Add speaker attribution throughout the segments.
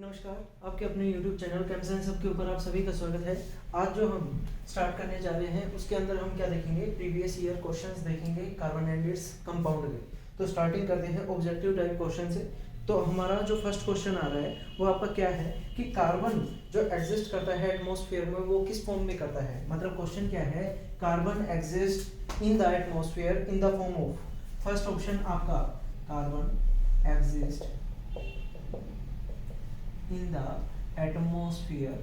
Speaker 1: नमस्कार, आपके अपने YouTube चैनल कैम्पस सबके ऊपर आप सभी का स्वागत है। आज जो हम स्टार्ट करने जा रहे हैं उसके अंदर हम क्या देखेंगे, प्रीवियस ईयर क्वेश्चंस देखेंगे कार्बन एंड इट्स कंपाउंड के। तो स्टार्टिंग करते हैं ऑब्जेक्टिव टाइप क्वेश्चन से। तो हमारा जो फर्स्ट क्वेश्चन आ रहा है वो आपका क्या है कि कार्बन जो एग्जिस्ट करता है एटमॉस्फेयर में वो किस फॉर्म में करता है। मतलब क्वेश्चन क्या है, carbon exist in the atmosphere in the form of, first option आपका carbon exist in the atmosphere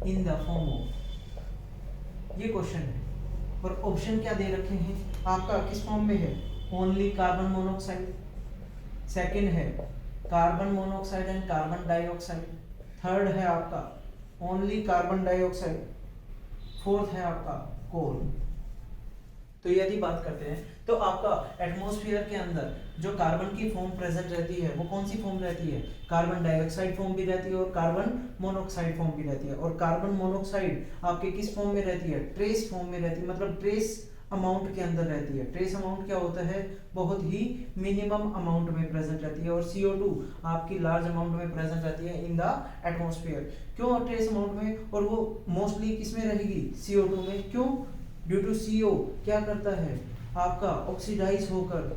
Speaker 1: in the form of, ये क्वेश्चन है। और ऑप्शन क्या दे रखे हैं आपका, किस फॉर्म में है, ओनली कार्बन मोनोऑक्साइड, सेकंड है carbon monoxide and carbon dioxide, third है आपका ओनली कार्बन डाइऑक्साइड, फोर्थ है आपका कोल। तो यदि बात करते हैं तो आपका एटमॉस्फेयर के अंदर जो कार्बन की फॉर्म प्रेजेंट रहती है वो कौन सी फॉर्म रहती है, कार्बन डाइऑक्साइड फॉर्म भी रहती है और कार्बन मोनोऑक्साइड फॉर्म भी रहती है। और कार्बन मोनोऑक्साइड आपके किस फॉर्म में रहती है, ट्रेस फॉर्म में रहती है, मतलब ट्रेस अमाउंट के अंदर रहती है। ट्रेस अमाउंट क्या होता है, बहुत ही मिनिमम अमाउंट में प्रेजेंट रहती है। और CO2 आपकी लार्ज अमाउंट में प्रेजेंट रहती है इन द एटमॉस्फेयर। क्यों ट्रेस अमाउंट में, और वो मोस्टली किसमें रहेगी, CO2 में। क्यों, ड्यू टू CO क्या करता है आपका, ऑक्सीडाइज होकर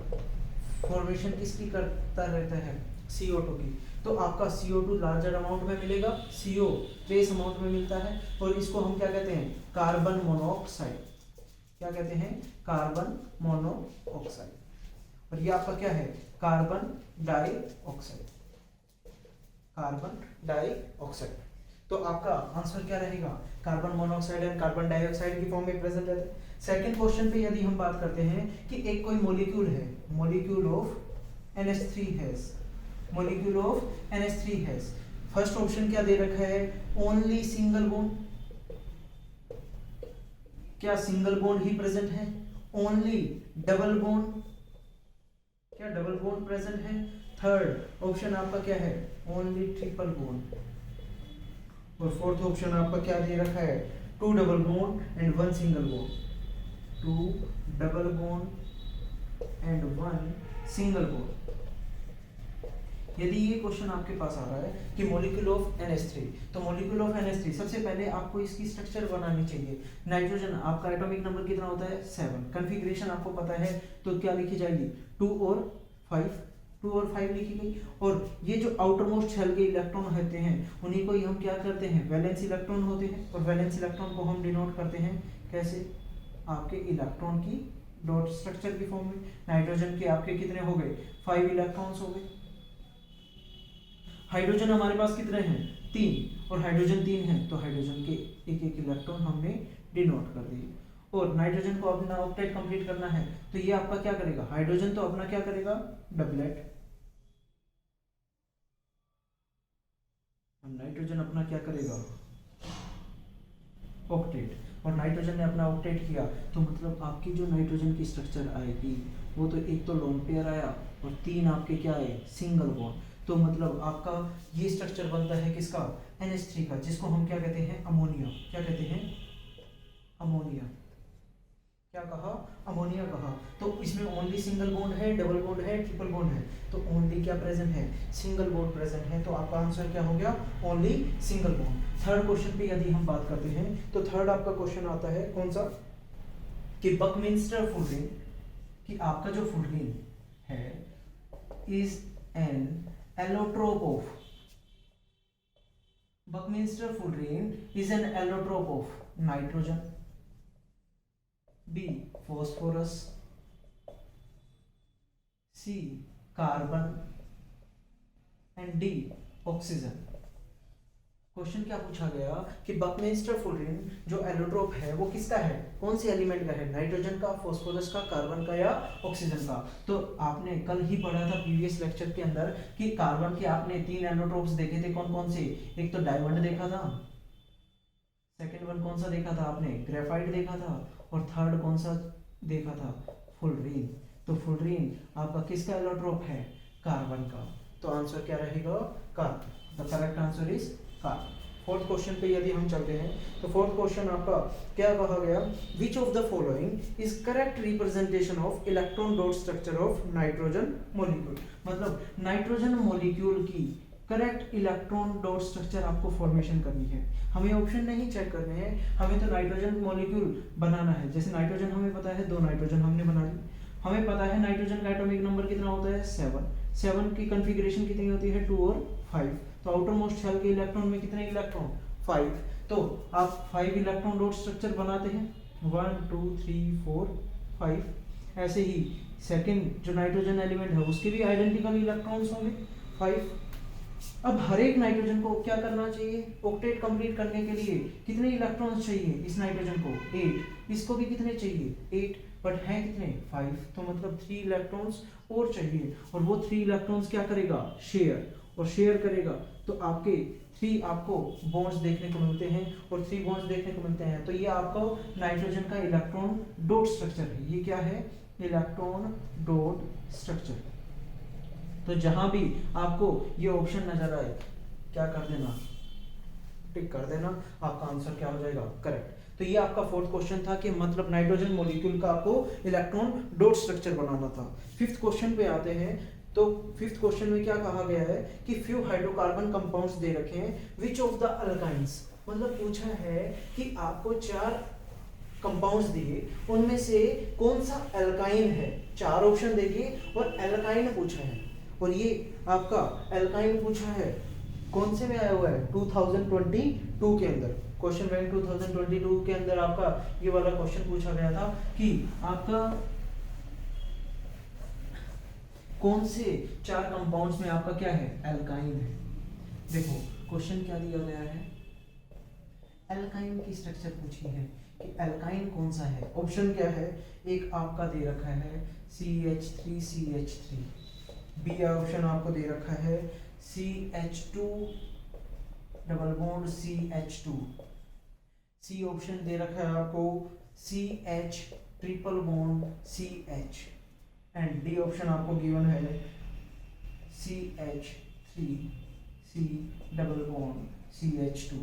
Speaker 1: फॉर्मेशन किसकी करता रहता है, CO2 की। तो आपका CO2 लार्जर अमाउंट में मिलेगा, CO ट्रेस अमाउंट में मिलता है। और इसको हम क्या कहते हैं, कार्बन मोनोऑक्साइड, क्या कहते हैं, कार्बन मोनोऑक्साइड। और ये आपका क्या है, कार्बन डाइऑक्साइड, कार्बन डाइऑक्साइड। तो आपका आंसर क्या रहेगा, carbon monoxide and carbon dioxide की फॉर्म में प्रेजेंट रहते हैं। सेकंड क्वेश्चन पे यदि हम बात करते हैं कि एक कोई मॉलिक्यूल है, molecule of NH3 has, molecule of NH3 has, first option क्या दे रखा है, ओनली सिंगल बॉन्ड, क्या सिंगल बॉन्ड ही प्रेजेंट है, ओनली डबल बॉन्ड, क्या डबल बॉन्ड प्रेजेंट है, थर्ड ऑप्शन आपका क्या है, ओनली ट्रिपल बॉन्ड, और फोर्थ ऑप्शन आपका क्या दे रखा है, 2 double bond and 1 single bond, 2 double bond and 1 single bond. यदि ये क्वेश्चन आपके पास आ रहा है कि मॉलिक्यूल ऑफ NH3, तो मॉलिक्यूल ऑफ NH3 सबसे पहले आपको इसकी स्ट्रक्चर बनानी चाहिए। नाइट्रोजन आपका एटॉमिक नंबर कितना होता है, 7, कॉन्फ़िगरेशन आपको पता है, तो क्या लिखी जाएगी, 2 और 5 लिखी गई। और ये जो आउटर मोस्ट शेल के इलेक्ट्रॉन होते हैं उन्हीं को ही हम क्या करते हैं, वैलेंस इलेक्ट्रॉन होते हैं। और वैलेंस इलेक्ट्रॉन को हम डिनोट करते हैं कैसे, आपके इलेक्ट्रॉन की डॉट स्ट्रक्चर की फॉर्म में। नाइट्रोजन के आपके कितने हो गए, 5 इलेक्ट्रॉन्स हो गए। हाइड्रोजन हमारे पास कितने हैं, 3, और हाइड्रोजन 3 है तो हाइड्रोजन के एक एक इलेक्ट्रॉन हमने डिनोट कर दिए। और नाइट्रोजन को अपना ऑक्टेट कंप्लीट करना है तो ये आपका क्या करेगा, हाइड्रोजन तो अपना क्या करेगा, डबलेट, नाइट्रोजन अपना क्या करेगा, ऑक्टेट। और नाइट्रोजन ने अपना ऑक्टेट किया तो मतलब आपकी जो नाइट्रोजन की स्ट्रक्चर आएगी वो तो एक तो लोन पेयर आया और 3 आपके क्या आए, सिंगल बॉन्ड। तो मतलब आपका ये स्ट्रक्चर बनता है किसका, NH3 का, जिसको हम क्या कहते हैं, अमोनिया। क्या कहते हैं, अमोनिया। क्या कहा, अमोनिया कहा। तो इसमें ओनली सिंगल बॉन्ड है, डबल बॉन्ड है, ट्रिपल बॉन्ड है, तो ओनली क्या प्रेजेंट है, सिंगल बॉन्ड प्रेजेंट है। तो आपका आंसर क्या हो गया, only single bond. Third question पे यदि हम बात करते हैं तो थर्ड आपका क्वेश्चन आता है कौन सा, कि बकमिंस्टर फुलरिन, कि आपका जो फुलरिन है is an allotrope of, Buckminster fullerene is an allotrope of nitrogen, B phosphorus, C carbon and D oxygen. Question क्या पूछा गया कि बकमिंस्टर फुलरिन जो एलोट्रोप है वो किसका है, कौन से एलिमेंट का है, नाइट्रोजन का, फास्फोरस का, कार्बन का या ऑक्सीजन का। तो आपने कल ही पढ़ा था प्रीवियस लेक्चर के अंदर कि कार्बन के आपने 3 एलोट्रोप्स देखे थे, कौन कौन से, एक तो डायमंड देखा था, सेकेंड वन कौन सा देखा था आपने, ग्रेफाइट देखा था, और थर्ड कौन सा देखा था, फुलरिन। तो फुलरिन आपका किसका एलोट्रोप है, कार्बन का। तो आंसर क्या रहेगा, carbon. The correct answer is carbon. Fourth question पे यदि हम चलते हैं तो फोर्थ क्वेश्चन आपका क्या कहा गया, which of the following is correct representation of electron dot structure of nitrogen molecule, मतलब नाइट्रोजन मॉलिक्यूल की करेक्ट इलेक्ट्रॉन डॉट स्ट्रक्चर आपको फॉर्मेशन करनी है। हमें ऑप्शन नहीं चेक करने हैं, हमें तो नाइट्रोजन मॉलिक्यूल बनाना है। जैसे नाइट्रोजन हमें पता है 2 नाइट्रोजन हमने बना ली, हमें पता है नाइट्रोजन का एटॉमिक नंबर कितना होता है 7 की कॉन्फ़िगरेशन कितनी होती है 2 और 5, तो आउटर मोस्ट शेल के इलेक्ट्रॉन में कितने इलेक्ट्रॉन 5, तो आप 5 इलेक्ट्रॉन डॉट स्ट्रक्चर बनाते हैं 1 2 3 4 5। ऐसे ही सेकंड जो नाइट्रोजन एलिमेंट है उसके भी आइडेंटिकल इलेक्ट्रॉन्स होंगे 5। अब हर एक नाइट्रोजन को क्या करना चाहिए, ऑक्टेट कंप्लीट करने के लिए कितने इलेक्ट्रॉन्स चाहिए इस नाइट्रोजन को 8, इसको भी कितने चाहिए 8, बट हैं कितने 5, तो मतलब 3 इलेक्ट्रॉन्स और चाहिए, और वो 3 इलेक्ट्रॉन्स क्या करेगा शेयर, और शेयर करेगा तो आपके 3 आपको बॉन्ड्स देखने को मिलते हैं, और 3 बॉन्ड्स देखने को मिलते हैं, तो ये आपको नाइट्रोजन का इलेक्ट्रॉन डॉट स्ट्रक्चर है। ये क्या है इलेक्ट्रॉन डॉट स्ट्रक्चर। तो जहां भी आपको ये ऑप्शन नजर आए क्या कर देना, टिक कर देना, आपका आंसर क्या हो जाएगा करेक्ट। तो ये आपका फोर्थ क्वेश्चन था कि मतलब नाइट्रोजन मॉलिक्यूल का आपको इलेक्ट्रॉन डॉट स्ट्रक्चर बनाना था। फिफ्थ क्वेश्चन पे आते हैं, तो फिफ्थ क्वेश्चन में क्या कहा गया है कि फ्यू हाइड्रोकार्बन कंपाउंड्स दे रखे हैं, विच ऑफ द अल्काइंस, मतलब पूछा है कि आपको 4 कंपाउंड्स दिए, उनमें से कौन सा एल्काइन है, 4 ऑप्शन देखिए और एल्काइन पूछा है, और ये आपका एल्काइन पूछा है कौन से में आया हुआ है 2022 के अंदर, क्वेश्चन बैंक 2022 के अंदर आपका ये वाला क्वेश्चन पूछा गया था कि आपका कौन से 4 कंपाउंड्स में आपका क्या है एल्काइन है। देखो क्वेश्चन क्या दिया गया है, एल्काइन की स्ट्रक्चर पूछी है कि एल्काइन कौन सा है। ऑप्शन क्या है, एक आपका दे रखा है CH3, बी ऑप्शन आपको दे रखा है CH2 double bond CH2, C option दे रखा है आपको CH triple bond CH, and D option आपको गिवन है CH3 डबल बॉन्ड CH2।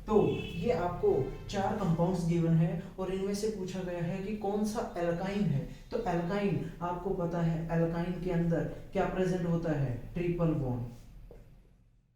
Speaker 1: तो ये आपको 4 कंपाउंड्स गिवन है और इनमें से पूछा गया है कि कौन सा एल्काइन है। तो एल्काइन आपको पता है एल्काइन के अंदर क्या प्रेजेंट होता है ट्रिपल बॉन्ड।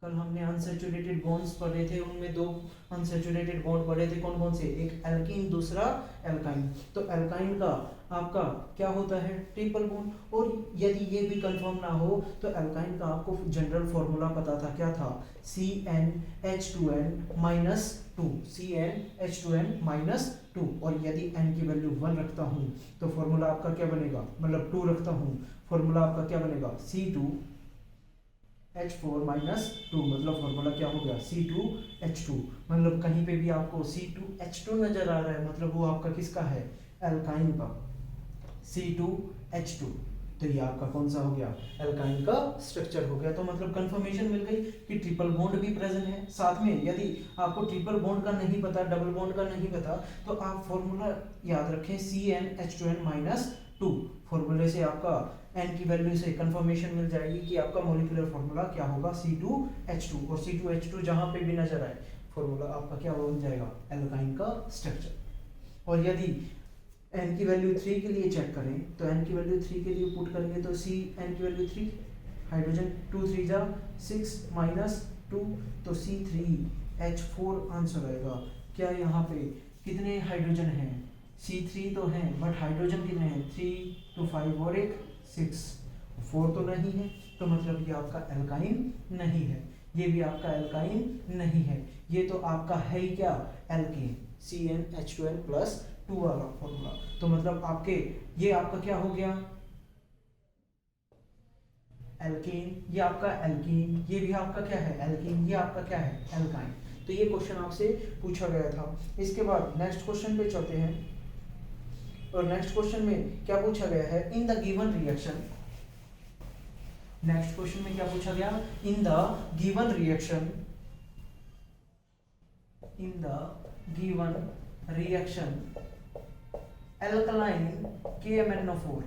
Speaker 1: कल हमने अनसैचुरेटेड बॉन्ड्स पढ़े थे, उनमें 2 अनसैचुरेटेड बॉन्ड पढ़े थे, कौन कौन से, एक एल्कीन दूसरा एल्काइन। तो एल्काइन का आपका क्या होता है ट्रिपल बॉन्ड, और यदि ये भी कंफर्म ना हो तो एल्काइन का आपको जनरल फॉर्मूला पता था, क्या था CnH2n-2, और यदि n की वैल्यू 1 रखता हूँ तो फॉर्मूला आपका क्या बनेगा, मतलब 2 रखता हूँ फॉर्मूला आपका क्या बनेगा C2H4 -2, मतलब फॉर्मूला क्या हो गया C2H2। मतलब कहीं पे भी आपको C2H2 नजर आ रहा है मतलब वो आपका किसका है एल्काइन का C2H2, तो ये आपका कौन सा हो गया एल्काइन का स्ट्रक्चर हो गया। तो मतलब कंफर्मेशन मिल गई कि ट्रिपल बॉन्ड भी प्रेजेंट है। साथ में यदि आपको ट्रिपल बॉन्ड का नहीं पता, डबल बॉन्ड का नहीं पता, तो आप फॉर्मूला याद रखें CnH2n-2, फॉर्मूले से आपका n की वैल्यू से कंफर्मेशन मिल जाएगी कि आपका मॉलिक्यूलर फॉर्मूला क्या होगा C2H2, और C2H2 जहां पे भी नजर आए फॉर्मूला आपका क्या बन जाएगा एल्काइन का स्ट्रक्चर। और यदि n की वैल्यू 3 के लिए चेक करें तो n की वैल्यू 3 के लिए पुट करेंगे तो n की वैल्यू 3, हाइड्रोजन 2 3 जा 6 -2, तो C3H4 आंसर आएगा। क्या यहाँ पे कितने हाइड्रोजन हैं, C3 तो हैं बट हाइड्रोजन कितने हैं 3 तो 5 और एक 6, 4 तो नहीं है, तो मतलब ये आपका एल्काइन नहीं है, ये भी आपका एल्काइन नहीं है, ये तो आपका है ही क्या एल्केन CnH2n+2 वाला फॉर्मूला। तो मतलब आपके ये आपका क्या हो गया एल्केन, ये आपका एल्कीन, ये भी आपका क्या है एल्कीन, ये आपका क्या है एल्काइन। तो ये क्वेश्चन आपसे पूछा गया था। इसके बाद नेक्स्ट क्वेश्चन पे चलते हैं, और नेक्स्ट क्वेश्चन में क्या पूछा गया है, in the given reaction, next question में क्या पूछा गया, in the given reaction, in the given reaction alkaline KMnO4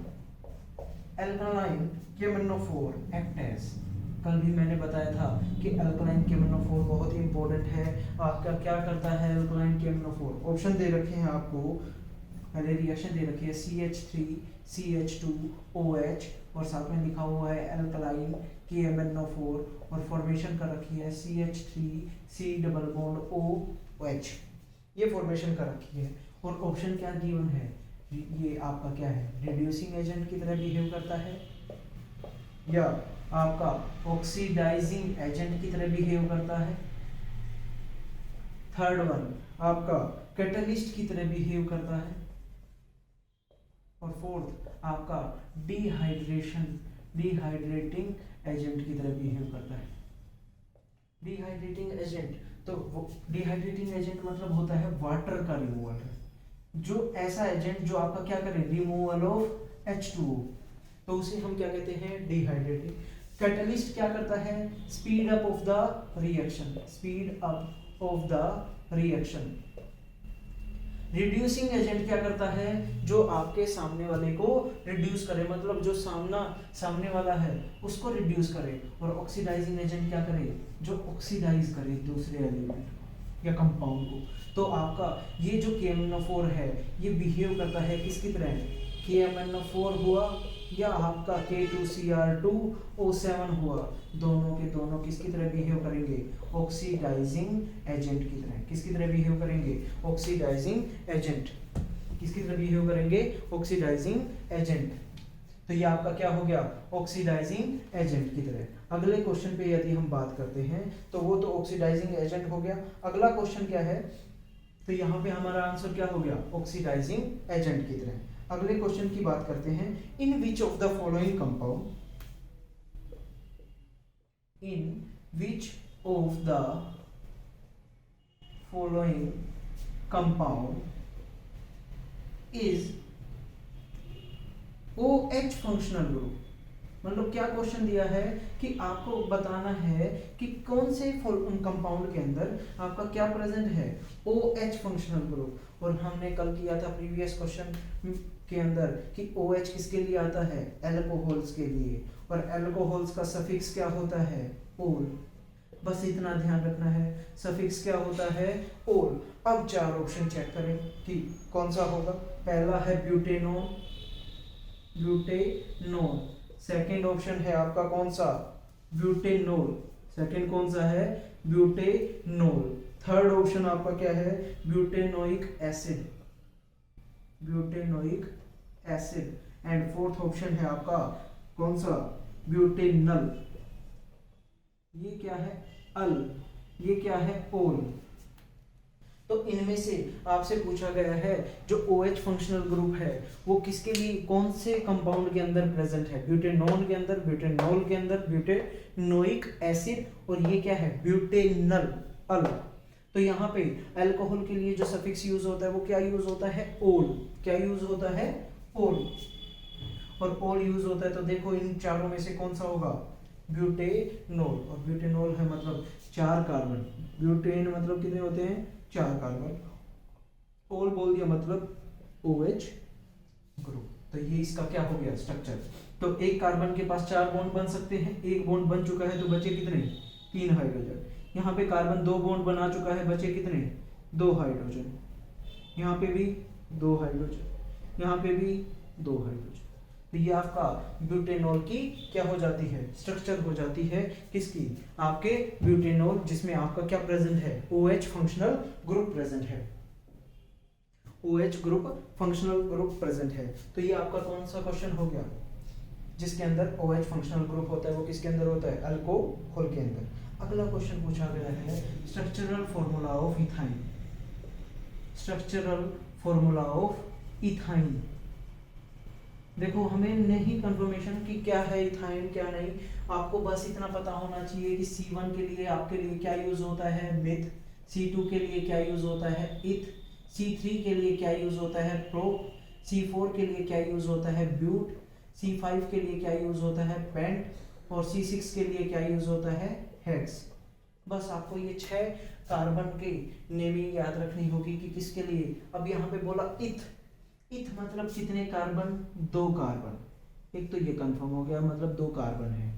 Speaker 1: act as, कल भी मैंने बताया था कि अल्कलाइन KMnO4 बहुत ही इंपॉर्टेंट है। आपका क्या करता है अल्कलाइन KMnO4? ऑप्शन दे रखे हैं आपको, पहले रिएक्शन दे रखी है CH3 CH2 OH और साथ में लिखा हुआ है अल्कलाइन KMnO4 और फॉर्मेशन कर रखी है CH3 C double bond OH, ये फॉर्मेशन कर रखी है। और ऑप्शन क्या गिवन है, ये आपका क्या है, रिड्यूसिंग एजेंट की तरह बिहेव करता है या आपका ऑक्सीडाइजिंग एजेंट की तरह बिहेव करता है। थर्ड वन आपका कैटलिस्ट की तरह बिहेव करता है। और फोर्थ आपका डिहाइड्रेटिंग एजेंट की तरह बिहेव करता है। डिहाइड्रेटिंग एजेंट, तो डिहाइड्रेटिंग एजेंट मतलब होता है वाटर का रिमूवल है, जो ऐसा एजेंट जो आपका क्या करे, रिमूवल ऑफ H2O, तो उसे हम क्या कहते हैं, डिहाइड्रेटिंग। कैटलिस्ट क्या करता है, speed up of the reaction, speed up of the reaction. Reducing agent क्या करता है, जो आपके सामने वाले को रिड्यूस करे, मतलब जो सामने वाला है उसको रिड्यूस करे। और ऑक्सीडाइजिंग एजेंट क्या करे, जो ऑक्सीडाइज करे दूसरे एलिमेंट या कंपाउंड को। तो आपका ये जो KMnO4 है ये बिहेव करता है किसकी तरह, KMnO4 हुआ या आपका K2Cr2O7 हुआ, दोनों के दोनों किसकी तरह बिहेव करेंगे, ऑक्सीडाइजिंग एजेंट की तरह। किसकी तरह बिहेव करेंगे, ऑक्सीडाइजिंग एजेंट। किसकी तरह बिहेव करेंगे, ऑक्सीडाइजिंग एजेंट। तो ये आपका क्या हो गया, ऑक्सीडाइजिंग एजेंट की तरह। अगले क्वेश्चन पे यदि हम बात करते हैं तो वो तो ऑक्सीडाइजिंग एजेंट हो गया। अगला क्वेश्चन क्या है, तो यहाँ पे हमारा आंसर क्या हो गया, ऑक्सीडाइजिंग एजेंट की तरह। अगले क्वेश्चन की बात करते हैं, in which of the following compound, in which of the following compound is OH functional group. मतलब क्या क्वेश्चन दिया है कि आपको बताना है कि कौन से कंपाउंड के अंदर आपका क्या प्रेजेंट है, OH फंक्शनल ग्रुप। और हमने कल किया था प्रीवियस क्वेश्चन के अंदर कि OH किसके लिए आता है, एल्कोहल्स के लिए, और एल्कोहल्स का सफिक्स क्या होता है, ओल। बस इतना ध्यान रखना है, सफिक्स क्या होता है, ओल। अब चार ऑप्शन चेक करें कि कौन सा होगा। पहला है ब्यूटेनोल, ब्यूटेनोल। सेकंड ऑप्शन है आपका कौन सा, ब्यूटेनोल। सेकंड कौन सा है, ब्यूटेनोल। थर्ड ऑप्शन आपका क्या है, butanoic acid, butanoic acid. And fourth option है आपका कौन सा, ब्यूटेनल। ये क्या है, अल। ये क्या है, ओल। तो इनमें से आपसे पूछा गया है जो OH फंक्शनल ग्रुप है वो किसके लिए, कौन से कंपाउंड के अंदर प्रेजेंट है, ब्यूटेनोल के अंदर, ब्यूटेनोल के अंदर, ब्यूटेनोइक एसिड, और ये क्या है, ब्यूटेनल, अल। तो यहाँ पे अल्कोहल के लिए जो सफिक्स यूज होता है वो क्या यूज होता है, ओल। क्या यूज होता है, ओल। और ओल यूज होता है तो देखो इन चारों में से कौन सा होगा, ब्यूटेनोल। और ब्यूटेनोल है मतलब 4 कार्बन, ब्यूटेन मतलब कितने होते हैं, 4 कार्बन, ओल बोल दिया मतलब OH ग्रुप। तो ये इसका क्या हो गया स्ट्रक्चर। तो एक कार्बन के पास 4 बॉन्ड बन सकते हैं, एक बॉन्ड बन चुका है तो बचे कितने, 3 हाइड्रोजन। यहाँ पे कार्बन 2 बॉन्ड बना चुका है, बचे कितने, 2 हाइड्रोजन। यहाँ पे भी 2 हाइड्रोजन, यहाँ पे भी 2 हाइड्रोजन। तो ये आपका ब्यूटेनॉल की क्या हो जाती है, स्ट्रक्चर हो जाती है किसकी, आपके ब्यूटेनॉल, जिसमें आपका क्या प्रेजेंट है, OH फंक्शनल ग्रुप प्रेजेंट है, OH group functional group present है। तो ये आपका कौन सा क्वेश्चन हो गया, जिसके अंदर OH फंक्शनल ग्रुप होता है वो किसके अंदर होता है, अल्कोहल के अंदर। अगला क्वेश्चन पूछा गया है structural formula of ethyne, structural formula of ethyne. देखो हमें नहीं कंफर्मेशन कि क्या है इथाइन क्या नहीं, आपको बस इतना पता होना चाहिए कि C1 के लिए आपके लिए क्या यूज होता है, मिथ। C2 के लिए क्या यूज होता है, इथ। C3 के लिए क्या यूज होता है, प्रोप। C4 के लिए क्या यूज होता है, ब्यूट। C5 के लिए क्या यूज होता है, पेंट। और C6 के लिए क्या यूज होता है, हेक्स। बस आपको ये 6 कार्बन के नेमिंग याद रखनी होगी कि किसके लिए। अब यहाँ पे बोला इथ, इथ मतलब कितने कार्बन, 2 कार्बन। एक तो ये कंफर्म हो गया मतलब 2 कार्बन है।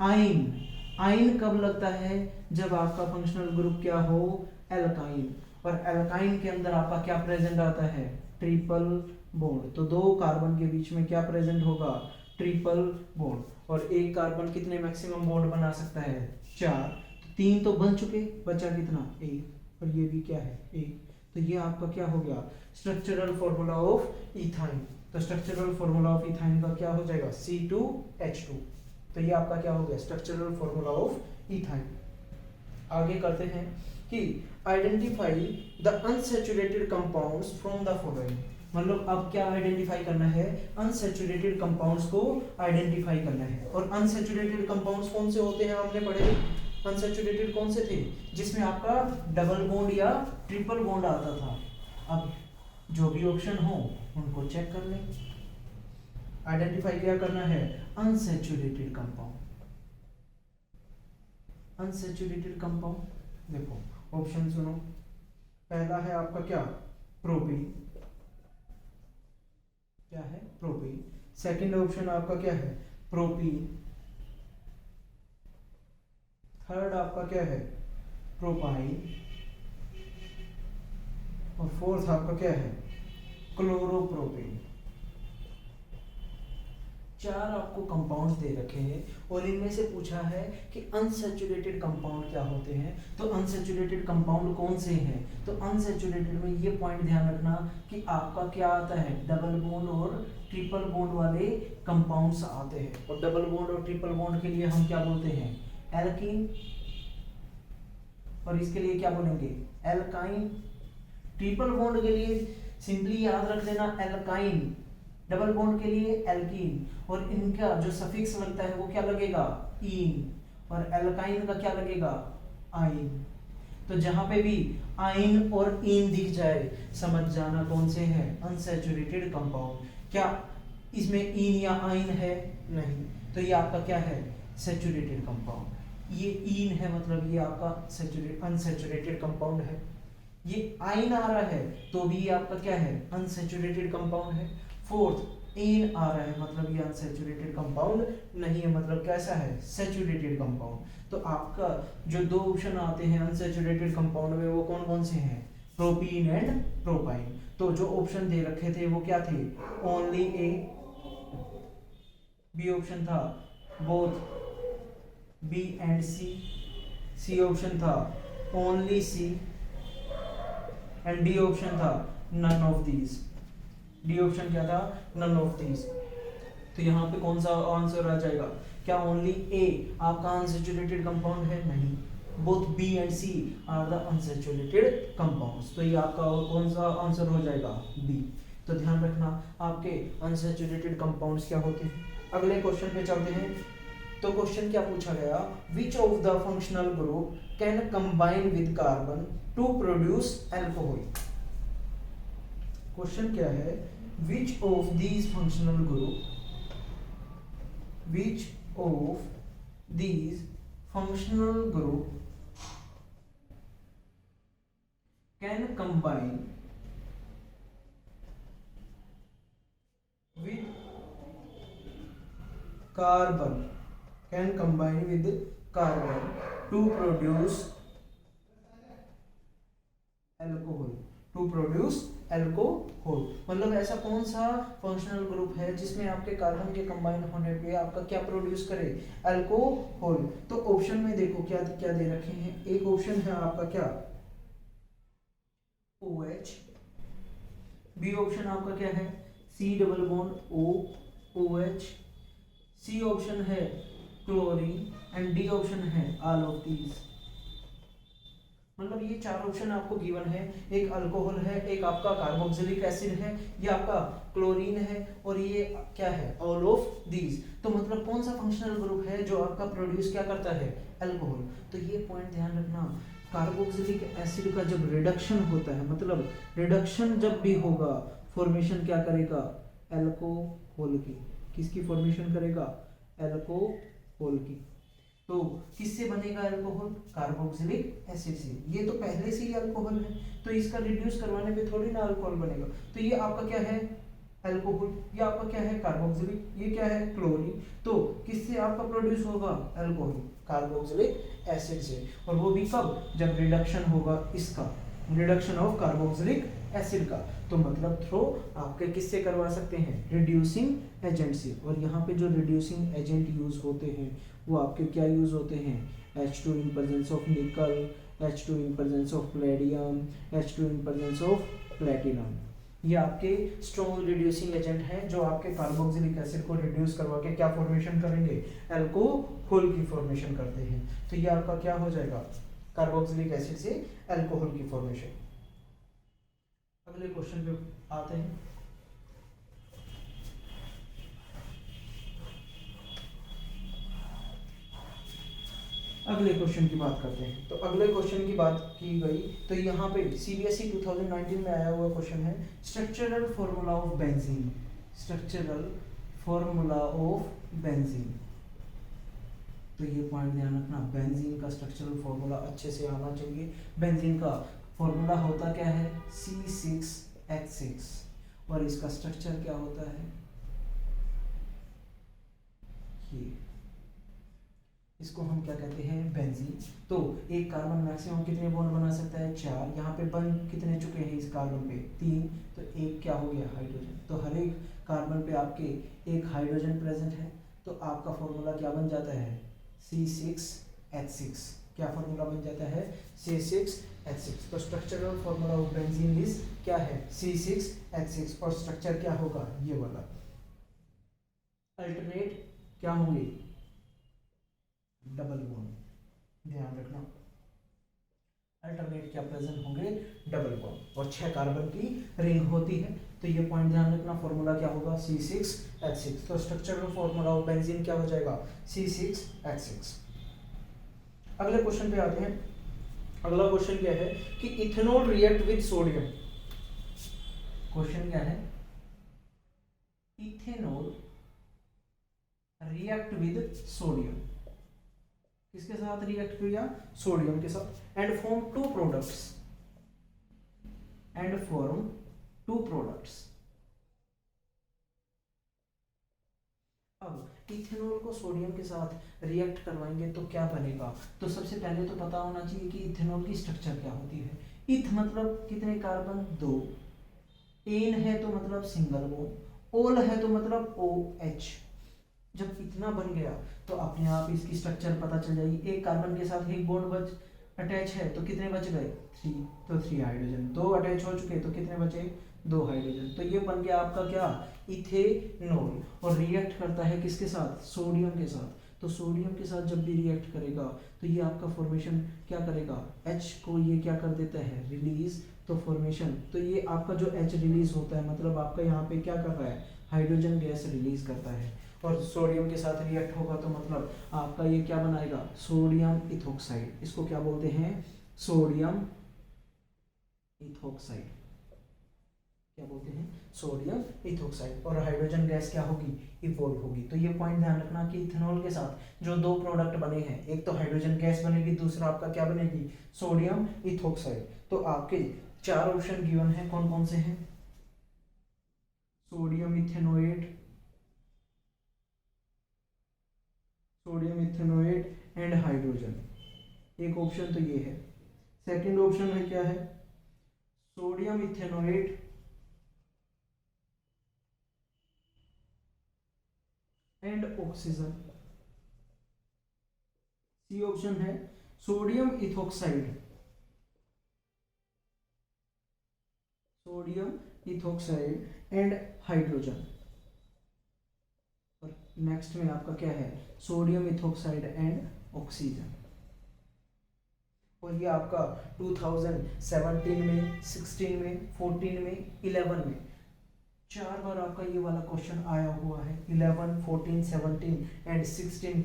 Speaker 1: आइन, आइन कब लगता है? जब आपका फंक्शनल ग्रुप क्या हो? एल्काइन। और एल्काइन के अंदर आपका क्या प्रेजेंट आता है? Triple bond. तो 2 कार्बन के बीच में क्या प्रेजेंट होगा? Triple bond. और एक कार्बन कितने मैक्सिमम बॉन्ड बना सकता है? 4। 3 तो बन चुके, बचा कितना? 1। और ये भी क्या है? 1। तो ये आपका क्या हो गया? Structural formula of ethyne. तो स्ट्रक्चरल फॉर्मूला ऑफ इथाइन का क्या हो जाएगा? C2H2। तो ये आपका क्या हो गया? Structural formula of ethyne. आगे करते हैं कि identify the unsaturated compounds from the following. मतलब अब क्या आइडेंटिफाई करना है? अनसैचुरेटेड कंपाउंड्स को आइडेंटिफाई करना है। और अनसैचुरेटेड कंपाउंड्स कौन से होते हैं? हमने पढ़े अनसैचुरेटेड कौन से थे? जिसमें आपका डबल बॉन्ड या ट्रिपल बॉन्ड आता था। अब जो भी ऑप्शन हो उनको चेक कर लें। आइडेंटिफाई क्या करना है? Unsaturated compound. अनसैचुरेटेड कंपाउंड देखो, ऑप्शन सुनो। पहला है आपका क्या? प्रोपीन। क्या है? प्रोपीन। सेकंड ऑप्शन आपका क्या है? प्रोपीन। थर्ड आपका क्या है? प्रोपाइन। और फोर्थ आपका क्या है? क्लोरोप्रोपीन। 4 आपको कंपाउंड्स दे रखे हैं और इनमें से पूछा है कि अनसैचुरेटेड कंपाउंड क्या होते हैं। तो अनसैचुरेटेड कंपाउंड कौन से हैं? तो अनसैचुरेटेड में ये पॉइंट ध्यान रखना कि आपका क्या आता है? डबल बॉन्ड और ट्रिपल बॉन्ड वाले कंपाउंड्स आते हैं। और डबल बॉन्ड और ट्रिपल बॉन्ड के लिए हम क्या बोलते हैं? एल्कीन। और इसके लिए क्या बोलेंगे? एल्काइन। ट्रिपल बॉन्ड के लिए सिंपली याद रख लेना एल्काइन, डबल बॉन्ड के लिए एल्कीन। और इनका जो सफिक्स लगता है वो क्या लगेगा? इन। और एल्काइन का क्या लगेगा? आइन। तो जहां पे भी आइन और इन दिख जाए समझ जाना कौन से हैं? Unsaturated compound. क्या इसमें इन या आइन है? नहीं। तो ये आपका क्या है? Saturated compound. ये इन है मतलब ये आपका अनसैचुरेटेड कंपाउंड है। ये आइन आ रहा है तो भी ये आपका क्या है? अनसैचुरेटेड कंपाउंड है। फोर्थ एन आ रहा है मतलब ये अनसैचुरेटेड कंपाउंड नहीं है, मतलब कैसा है? Saturated compound. तो आपका जो 2 ऑप्शन आते हैं अनसैचुरेटेड कंपाउंड में वो कौन कौन से हैं? Propene and propyne. तो जो ऑप्शन दे रखे थे वो क्या थे? Only A. बी ऑप्शन था both B and C. C option था only C. And D option था none of these. D option क्या था? None of these. तो यहाँ पे कौन सा आंसर आ जाएगा? क्या ओनली ए आपका अनसैचुरेटेड कंपाउंड है? नहीं। Both B and C are the unsaturated compounds. तो ये आपका कौन सा आंसर हो जाएगा? बी। तो ध्यान रखना आपके अनसैचुरेटेड कंपाउंड्स क्या होते हैं। अगले क्वेश्चन पे चलते हैं। तो क्वेश्चन क्या पूछा गया? Which of the functional group can combine with carbon to produce alcohol. Question क्या है? Which of these functional group, which of these functional group can combine with carbon, can combine with carbon to produce alcohol, to produce alcohol. मतलब ऐसा कौन सा functional group है जिसमें आपके carbon के कंबाइन होने पे आपका क्या प्रोड्यूस करे? अल्कोहल। तो ऑप्शन में देखो क्या क्या दे रखे हैं। एक ऑप्शन है आपका क्या? OH। बी ऑप्शन आपका क्या है? C double bond O OH। C option है क्लोरीन एंड डी ऑप्शन है ऑल ऑफ दीज। मतलब ये 4 ऑप्शन आपको गिवन है। एक अल्कोहल है, एक आपका कार्बोक्सिलिक एसिड है, ये आपका क्लोरीन है और ये क्या है? All of these. तो मतलब कौन सा फंक्शनल ग्रुप है जो आपका प्रोड्यूस क्या करता है? अल्कोहल। तो ये पॉइंट ध्यान रखना। कार्बोक्सिलिक एसिड का जब रिडक्शन होता है, मतलब रिडक्शन जब भी होगा, फॉर्मेशन क्या करेगा? अल्कोहल की। किसकी फॉर्मेशन करेगा? अल्कोहल की। तो किससे बनेगा अल्कोहल? कार्बोक्सिलिक एसिड से। ये तो पहले से ही अल्कोहल है तो इसका रिड्यूस करवाने पे थोड़ी ना अल्कोहल बनेगा। तो ये आपका क्या है? अल्कोहल, ये आपका क्या है कार्बोक्सिलिक, ये क्या है क्लोरीन। तो किससे आपका प्रोड्यूस होगा अल्कोहल, कार्बोक्सिलिक एसिड से। और वो भी कब, जब रिडक्शन होगा इसका, रिडक्शन ऑफ कार्बोक्सिलिक एसिड का। तो मतलब थ्रो आपके किससे करवा सकते हैं, रिड्यूसिंग एजेंट से। और यहाँ पे जो रिड्यूसिंग एजेंट यूज होते हैं वो आपके क्या यूज होते हैं, H2 in presence of nickel, H2 in presence of palladium, H2 in presence of platinum। ये आपके स्ट्रॉन्ग रिड्यूसिंग एजेंट हैं जो आपके कार्बोक्सिलिक एसिड को रिड्यूस करवा के क्या फॉर्मेशन करेंगे, अल्कोहल की फॉर्मेशन करते हैं। तो ये आपका क्या हो जाएगा, कार्बोक्सिलिक एसिड से अल्कोहल की फॉर्मेशन। अगले क्वेश्चन पे आते हैं। अगले क्वेश्चन की बात करते हैं। तो अगले क्वेश्चन की बात की गई तो यहाँ पे सीबीएसई 2019 में आया हुआ क्वेश्चन है structural formula of benzene, structural formula of benzene. तो ये पॉइंट ध्यान रखना, बेंजीन का स्ट्रक्चरल फॉर्मूला अच्छे से आना चाहिए। बेंजीन का फॉर्मूला होता क्या है, C6H6 और इसका स्ट्रक्चर क्या होता है, ये इसको हम क्या कहते हैं, बेंजीन। तो एक कार्बन मैक्सिमम कितने बॉन्ड बना सकता है, 4। यहाँ पे बन कितने चुके हैं इस कार्बन पे, 3। तो एक क्या हो गया, हाइड्रोजन। तो हर एक कार्बन पे आपके एक हाइड्रोजन प्रेजेंट है। तो आपका फॉर्मूला क्या बन जाता है, C6H6। क्या फॉर्मूला बन जाता है, C6H6। तो structural formula of benzene is क्या है, C6H6। और स्ट्रक्चर क्या होगा, ये वाला। अल्टरनेट क्या होंगे, डबल बॉन्ड, ध्यान रखना। अल्टरनेट क्या प्रेजेंट होंगे, डबल बॉन्ड। और 6 कार्बन की रिंग होती है। तो ये पॉइंट ध्यान रखना, फॉर्मूला क्या होगा, C6H6। तो स्ट्रक्चरल फॉर्मूला ऑफ बेंजीन क्या हो जाएगा, C6H6। अगले क्वेश्चन पे आते हैं। अगला क्वेश्चन क्या है कि ethanol react with sodium. Question क्या है, इथेनॉल रिएक्ट विद सोडियम, किसके साथ रिएक्ट किया, सोडियम के साथ। And form two products, and form two products. अब इथेनॉल को सोडियम के साथ रिएक्ट करवाएंगे तो क्या बनेगा। तो सबसे पहले तो पता होना चाहिए कि इथेनॉल की स्ट्रक्चर क्या होती है। इथ मतलब कितने कार्बन, 2। एन है तो मतलब सिंगल बॉन्ड, ओल है तो मतलब OH। जब इतना बन गया तो अपने आप इसकी स्ट्रक्चर पता चल जाएगी। एक कार्बन के साथ एक बॉन्ड बच अटैच है तो कितने बच गए, 3। तो 3 हाइड्रोजन। 2 अटैच हो चुके तो कितने बचे, 2 हाइड्रोजन। तो ये बन गया आपका क्या, इथेनॉल। और रिएक्ट करता है किसके साथ, सोडियम के साथ। तो सोडियम के साथ जब भी रिएक्ट करेगा तो ये आपका फॉर्मेशन क्या करेगा, H को ये क्या कर देता है, रिलीज। तो फॉर्मेशन, तो ये आपका जो H रिलीज होता है मतलब आपका यहाँ पे क्या कर रहा है, हाइड्रोजन गैस रिलीज करता है। और सोडियम के साथ रिएक्ट होगा तो मतलब आपका ये क्या बनाएगा, सोडियम इथोक्साइड। इसको क्या बोलते हैं, सोडियम इथोक्साइड। क्या बोलते हैं, सोडियम इथोक्साइड। और हाइड्रोजन गैस क्या होगी, इवॉल्व होगी। तो ये पॉइंट ध्यान रखना कि इथेनॉल के साथ जो 2 प्रोडक्ट बने हैं, एक तो हाइड्रोजन गैस बनेगी, दूसरा आपका क्या बनेगी, सोडियम इथोक्साइड। तो आपके 4 ऑप्शन गिवन है, कौन कौन से हैं, sodium ethanoate, sodium ethanoate and hydrogen. एक ऑप्शन तो ये है। सेकंड ऑप्शन है क्या है, sodium ethanoate and oxygen. C option है sodium ethoxide, sodium ethoxide and hydrogen. और नेक्स्ट में आपका क्या है, सोडियम इथोक्साइड एंड ऑक्सीजन। और ये आपका 2017 में, 16 में, 14 में, 11 में 4 बार आपका ये वाला क्वेश्चन आया हुआ है। 11, 14, 17 एंड 16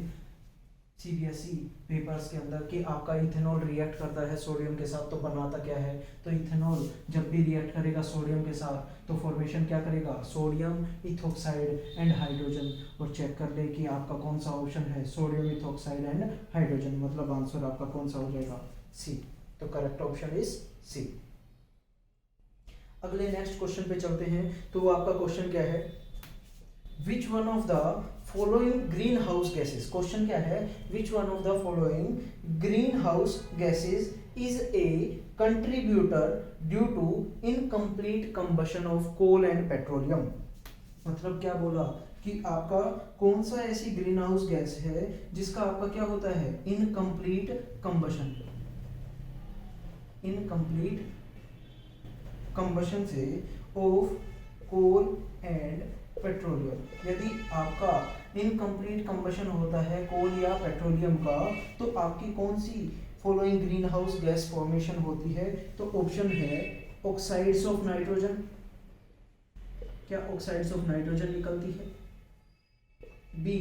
Speaker 1: सीबीएसई पेपर्स के अंदर कि आपका इथेनॉल रिएक्ट करता है सोडियम के साथ तो बनाता क्या है। तो इथेनॉल जब भी रिएक्ट करेगा सोडियम के साथ तो फॉर्मेशन क्या करेगा, सोडियम इथोक्साइड एंड हाइड्रोजन। और चेक कर ले कि आपका कौन सा ऑप्शन है, सोडियम इथोक्साइड एंड हाइड्रोजन। मतलब आंसर आपका कौन सा हो जाएगा, सी। तो करेक्ट ऑप्शन इज सी। अगले नेक्स्ट क्वेश्चन पे चलते हैं। तो वो आपका क्वेश्चन क्या है, which one of the following green house gases, question क्या है, which one of the following green house gases is a contributor due to incomplete combustion of coal and petroleum. मतलब क्या बोला कि आपका कौन सा ऐसी ग्रीन हाउस गैस है जिसका आपका क्या होता है, इनकम्प्लीट कंबशन, इनकम्प्लीट कंबशन से ऑफ कोल एंड पेट्रोलियम। यदि आपका इनकम्प्लीट कंबशन होता है कोल या पेट्रोलियम का, तो आपकी कौन सी following green house gas formation होती है। तो ऑप्शन है ऑक्साइड्स ऑफ नाइट्रोजन, क्या ऑक्साइड्स ऑफ नाइट्रोजन निकलती है। बी,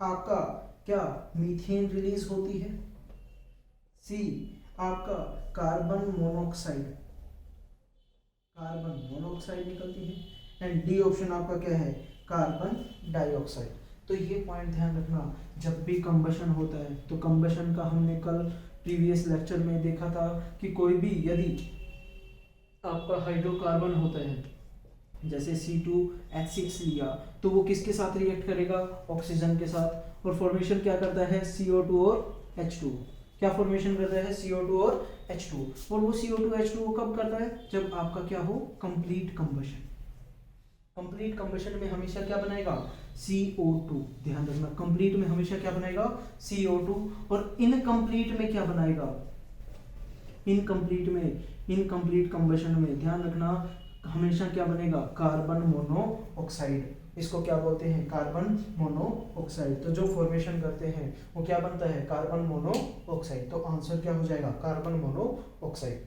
Speaker 1: आपका क्या मीथेन रिलीज होती है। सी, आपका कार्बन मोनोऑक्साइड, कार्बन मोनोऑक्साइड निकलती है। एंड डी ऑप्शन आपका क्या है, कार्बन डाइऑक्साइड। तो ये पॉइंट ध्यान रखना, जब भी कंबशन होता है, तो कंबशन का हमने कल प्रीवियस लेक्चर में देखा था कि कोई भी यदि आपका हाइड्रोकार्बन होता है, जैसे C2H6 लिया, तो वो किसके साथ रिएक्ट करेगा, ऑक्सीजन के साथ, और फॉर्मेशन क्या करता है, CO2 और H2। क्या फॉर्मेशन करता है, CO2 और H2। और वो CO2 H2 वो कब करता है, जब आपका क्या हो, कंप्लीट कंबशन। कंप्लीट कंबशन में हमेशा क्या बनाएगा, CO2। ध्यान रखना, कंप्लीट में हमेशा क्या बनाएगा, CO2। और इनकम्प्लीट में क्या बनाएगा, इनकम्प्लीट में, इनकम्प्लीट कंबशन में ध्यान रखना हमेशा क्या बनेगा, कार्बन मोनोऑक्साइड। इसको क्या बोलते हैं, कार्बन मोनोऑक्साइड। तो जो फॉर्मेशन करते हैं वो क्या बनता है, कार्बन मोनोऑक्साइड। तो आंसर क्या हो जाएगा, कार्बन मोनोऑक्साइड।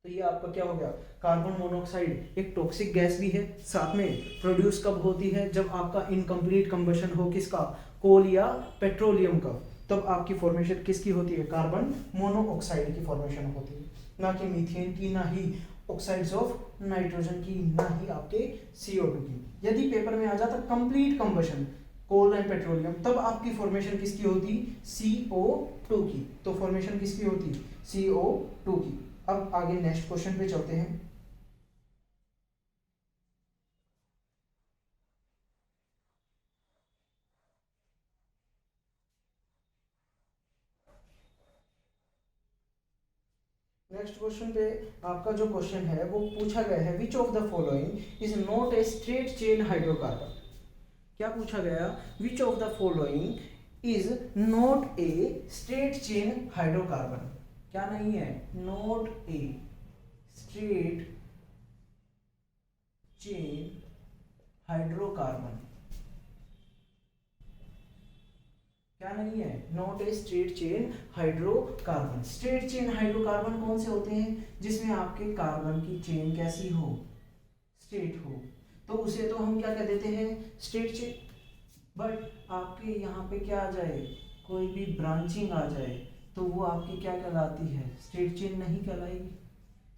Speaker 1: तो ये आपका क्या हो गया, कार्बन मोनोऑक्साइड एक टॉक्सिक गैस भी है। साथ में प्रोड्यूस कब होती है, जब आपका इनकम्प्लीट कंबशन हो, किसका, कोल या पेट्रोलियम का। तब आपकी फॉर्मेशन किसकी होती है, कार्बन मोनोऑक्साइड की फॉर्मेशन होती है, ना कि मीथेन की, ना ही ऑक्साइड्स ऑफ नाइट्रोजन की, ना ही आपके CO2 की। यदि पेपर में आ जाता complete combustion coal and petroleum, तब आपकी फॉर्मेशन किसकी होती, CO2 की। तो फॉर्मेशन किसकी होती, CO2 की। अब आगे नेक्स्ट क्वेश्चन पे चलते हैं। नेक्स्ट क्वेश्चन पे आपका जो क्वेश्चन है वो पूछा गया है, which of the following is not a straight chain hydrocarbon. क्या पूछा गया, which of the following is not a straight chain hydrocarbon. क्या नहीं है, not a straight chain hydrocarbon. क्या नहीं है, not a straight chain hydrocarbon. Straight chain hydrocarbon कौन से होते हैं, जिसमें आपके कार्बन की चेन कैसी हो, स्ट्रेट हो, तो उसे तो हम क्या कह देते हैं, स्ट्रेट चेन। बट आपके यहाँ पे क्या आ जाए, कोई भी ब्रांचिंग आ जाए, तो वो आपकी क्या कहलाती है, स्ट्रेट चेन नहीं कहलाएगी।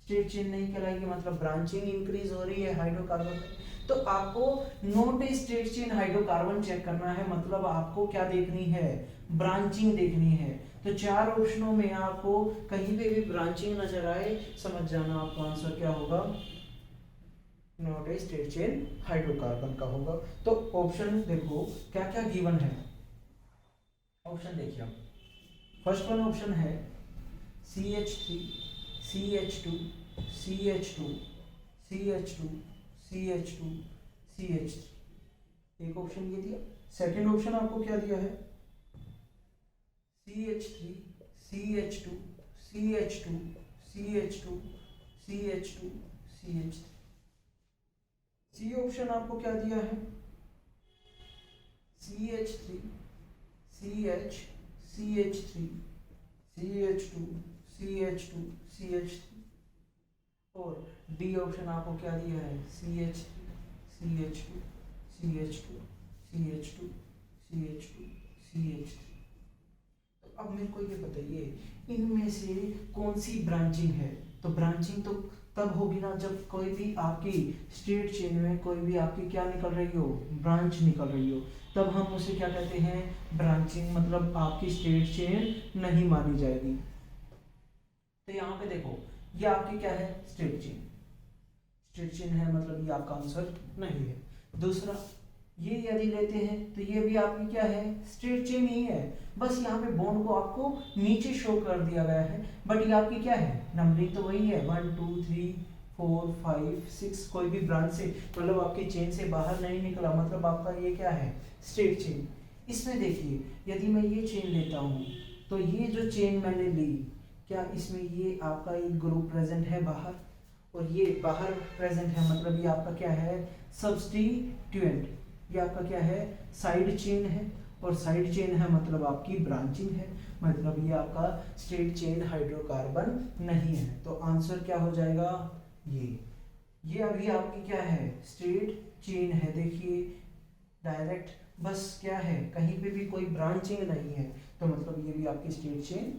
Speaker 1: स्ट्रेट चेन नहीं कहलाएगी, मतलब ब्रांचिंग इंक्रीज हो रही है हाइड्रोकार्बन में। तो आपको not a straight chain hydrocarbon check करना है, मतलब आपको क्या देखनी है, ब्रांचिंग देखनी है। तो चार ऑप्शनों में आपको कहीं पे भी ब्रांचिंग नजर आए, समझ जाना आपका आंसर क्या होगा, not a straight chain hydrocarbon का होगा। तो ऑप्शन देखो क्या क्या गिवन है, ऑप्शन देखिए आप। फर्स्ट वन ऑप्शन है CH3 CH2 CH2 CH2 CH2 CH3, एक ऑप्शन ये दिया। सेकंड ऑप्शन आपको क्या दिया है, CH3 CH2 CH2 CH2 CH2 CH3। C option आपको क्या दिया है, CH3 CH CH3 CH2 CH2 CH3। और डी ऑप्शन आपको क्या दिया है, CH3 CH2 CH2 CH2 CH2 CH3। तो अब मेरे को ये बताइए, इनमें से कौन सी ब्रांचिंग है। तो ब्रांचिंग तो तब होगी ना जब कोई भी आपकी स्ट्रेट चेन में कोई भी आपकी क्या निकल रही हो, ब्रांच निकल रही हो, तब हम उसे क्या कहते हैं, ब्रांचिंग, मतलब आपकी स्ट्रेट चेन नहीं मानी जाएगी। तो यहाँ पे देखो ये आपकी क्या है, स्ट्रेट चेन। स्ट्रेट चेन है मतलब ये आपका आंसर नहीं है। दूसरा, ये यदि लेते हैं तो ये भी आपकी क्या है, स्ट्रेट चेन ही है, बस यहाँ पे बॉन्ड को आपको नीचे शो कर दिया गया है, बट ये आपकी क्या है, नंबरिंग तो वही है 1 2 3 4 5 6, कोई भी ब्रांच से मतलब आपकी चेन से बाहर नहीं निकला, मतलब आपका ये क्या है, स्ट्रेट चेन। इसमें देखिए यदि मैं ये चेन लेता हूँ तो ये जो चेन मैंने ली, क्या इसमें ये आपका एक ग्रुप प्रेजेंट है बाहर, और ये बाहर प्रेजेंट है, मतलब ये आपका क्या है, सब्स्टिट्यूएंट, ये आपका क्या है, साइड चेन है, और साइड चेन है मतलब आपकी ब्रांचिंग है, मतलब ये आपका स्ट्रेट चेन हाइड्रोकार्बन नहीं है। तो आंसर क्या हो जाएगा, ये अभी आपकी क्या है, स्ट्रेट चेन है। देखिए डायरेक्ट बस क्या है, कहीं पे भी कोई ब्रांचिंग नहीं है, तो मतलब ये भी आपकी स्ट्रेट चेन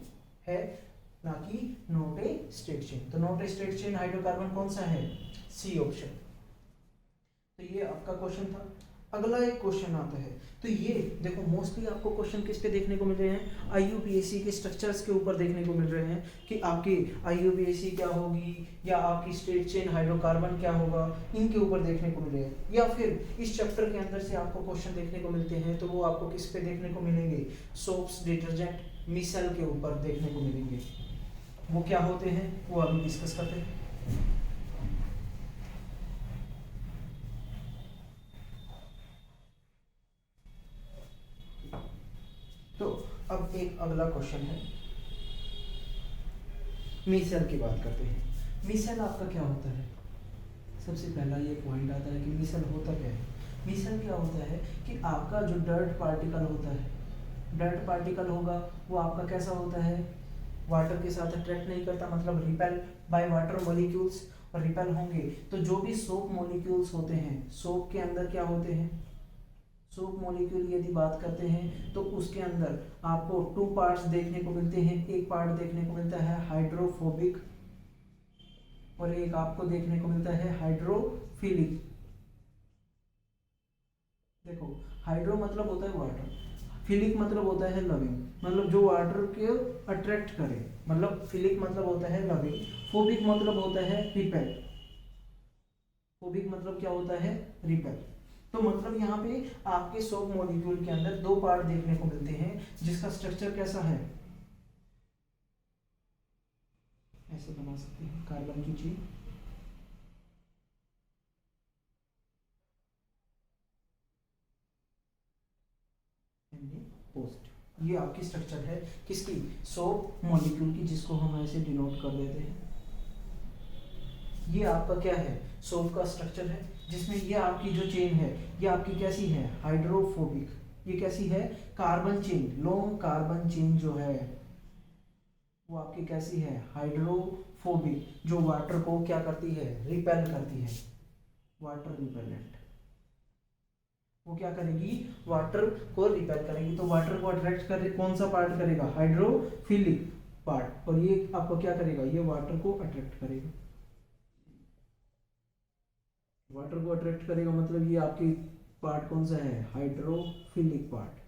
Speaker 1: है, ना कि नॉट ए स्ट्रेट चेन। तो not a straight chain hydrocarbon कौन सा है, सी ऑप्शन। तो ये आपका क्वेश्चन था। अगला एक क्वेश्चन आता है, तो ये देखो मोस्टली आपको क्वेश्चन किस पे देखने को मिल रहे हैं, आईयूपीएसी के स्ट्रक्चर्स के ऊपर देखने को मिल रहे हैं कि आपकी आईयूपीएसी क्या होगी, या आपकी स्ट्रेट चेन हाइड्रोकार्बन क्या होगा, इनके ऊपर देखने को मिल रहे हैं। या फिर इस चैप्टर के अंदर से आपको क्वेश्चन देखने को मिलते हैं, तो वो आपको किस पे देखने को मिलेंगे, सोप्स, डिटर्जेंट, मिसल के ऊपर देखने को मिलेंगे। वो क्या होते हैं वो अभी डिस्कस करते हैं। तो अब एक अगला क्वेश्चन है, मिसल की बात करते हैं। मिसल आपका क्या होता है, सबसे पहला ये पॉइंट आता है कि मिसल होता क्या है। मिसल क्या होता है कि आपका जो डर्ट पार्टिकल होता है, डर्ट पार्टिकल होगा वो आपका कैसा होता है, वाटर के साथ अट्रैक्ट नहीं करता, मतलब रिपेल बाय वाटर मॉलिक्यूल्स, और रिपेल होंगे तो जो भी सोप मॉलिक्यूल्स होते हैं, सोप के अंदर क्या होते हैं, सोप मॉलिक्यूल यदि बात करते हैं तो उसके अंदर आपको 2 पार्ट्स देखने को मिलते हैं। एक पार्ट देखने को मिलता है हाइड्रोफोबिक, और एक आपको देखने को मिलता है हाइड्रोफिलिक। देखो हाइड्रो मतलब होता है वाटर, फिलिक मतलब होता है लविंग, मतलब जो वाटर को अट्रैक्ट करे, मतलब फिलिक मतलब होता है लविंग, फोबिक मतलब होता है रिपेल, फोबिक मतलब क्या होता है, रिपेल। तो मतलब यहाँ पे आपके सोप मॉलिक्यूल के अंदर 2 पार्ट देखने को मिलते हैं, जिसका स्ट्रक्चर कैसा है, ऐसे बना सकते हैं, कार्बन की चेन, पोस्ट, ये आपकी स्ट्रक्चर है किसकी, सोप मॉलिक्यूल की, जिसको हम ऐसे डिनोट कर देते हैं। ये आपका क्या है, सोप का स्ट्रक्चर है, जिसमें ये आपकी जो चेन है ये आपकी कैसी है, हाइड्रोफोबिक, ये कैसी है, carbon chain, long carbon chain जो है वो आपकी कैसी है, हाइड्रोफोबिक, जो वाटर को क्या करती है, रिपेल करती है, वाटर रिपेलेंट। वो क्या करेगी, वाटर को रिपेल करेगी, तो वाटर को अट्रैक्ट कर कौन सा पार्ट करेगा, हाइड्रोफिलिक पार्ट, और ये आपको क्या करेगा, ये वाटर को अट्रैक्ट करेगा, वाटर को अट्रैक्ट करेगा, मतलब ये आपकी पार्ट कौन सा है, हाइड्रोफिलिक पार्ट।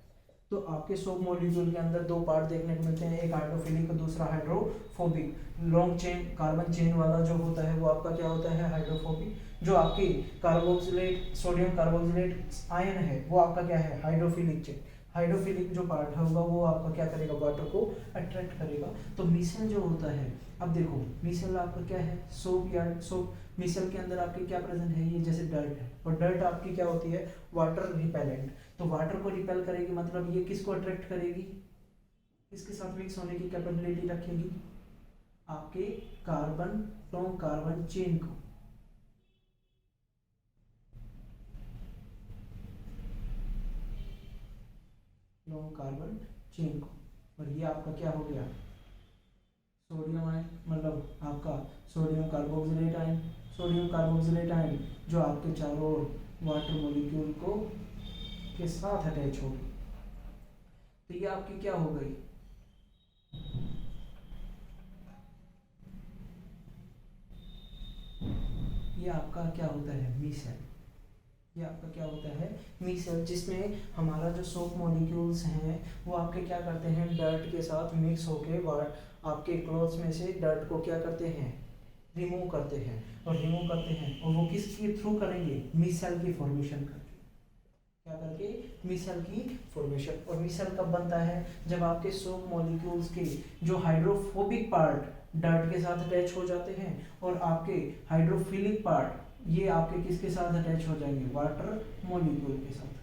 Speaker 1: तो आपके सोप मॉलिक्यूल के अंदर 2 पार्ट देखने को मिलते हैं, एक हाइड्रोफिलिक और दूसरा hydrophobic. Long chain carbon chain वाला जो होता है वो आपका क्या होता है, हाइड्रोफोबिक। जो आपकी कार्बोक्सिलेट, सोडियम कार्बोक्सिलेट आयन है वो आपका क्या है, हाइड्रोफिलिक चेन। हाइड्रोफिलिक जो पार्ट होगा वो आपका क्या करेगा, वाटर को अट्रैक्ट करेगा। तो मिसल जो होता है, अब देखो मिसल आपका क्या है, सोप या सोप, मिसल के अंदर आपके क्या प्रेजेंट है, ये जैसे डर्ट है, और डर्ट आपकी क्या होती है, वाटर रिपेलेंट। तो वाटर को रिपेल करेगी, मतलब ये किसको अट्रैक्ट करेगी, किसके साथ मिक्स होने की कैपेबिलिटी रखेगी, आपके कार्बन, लॉन्ग कार्बन चेन को। लॉन्ग कार्बन चेन को, और ये आपका क्या हो गया, सोडियम आयन, मतलब आपका sodium carboxylate ion. Sodium carboxylate ion जो आपके चारों ओर वाटर मॉलिक्यूल को के साथ अटैच होगी, तो ये आपकी क्या हो गई, ये आपका क्या होता है, मिसल। ये आपका क्या होता है, मिक्सर, जिसमें हमारा जो सोप मॉलिक्यूल्स हैं वो आपके क्या करते हैं, डर्ट के साथ मिक्स होके आपके क्लॉथ्स में से डर्ट को क्या करते हैं, रिमूव करते हैं और वो किसके थ्रू करेंगे, मिसेल की फॉर्मेशन करके। क्या करके, मिसेल की फॉर्मेशन। और मिसेल कब बनता है, जब आपके सोप मॉलिक्यूल्स के जो हाइड्रोफोबिक पार्ट डर्ट के साथ अटैच हो जाते हैं और आपके हाइड्रोफिलिक पार्ट ये आपके किसके साथ अटैच हो जाएंगे, वाटर मॉलिक्यूल के साथ।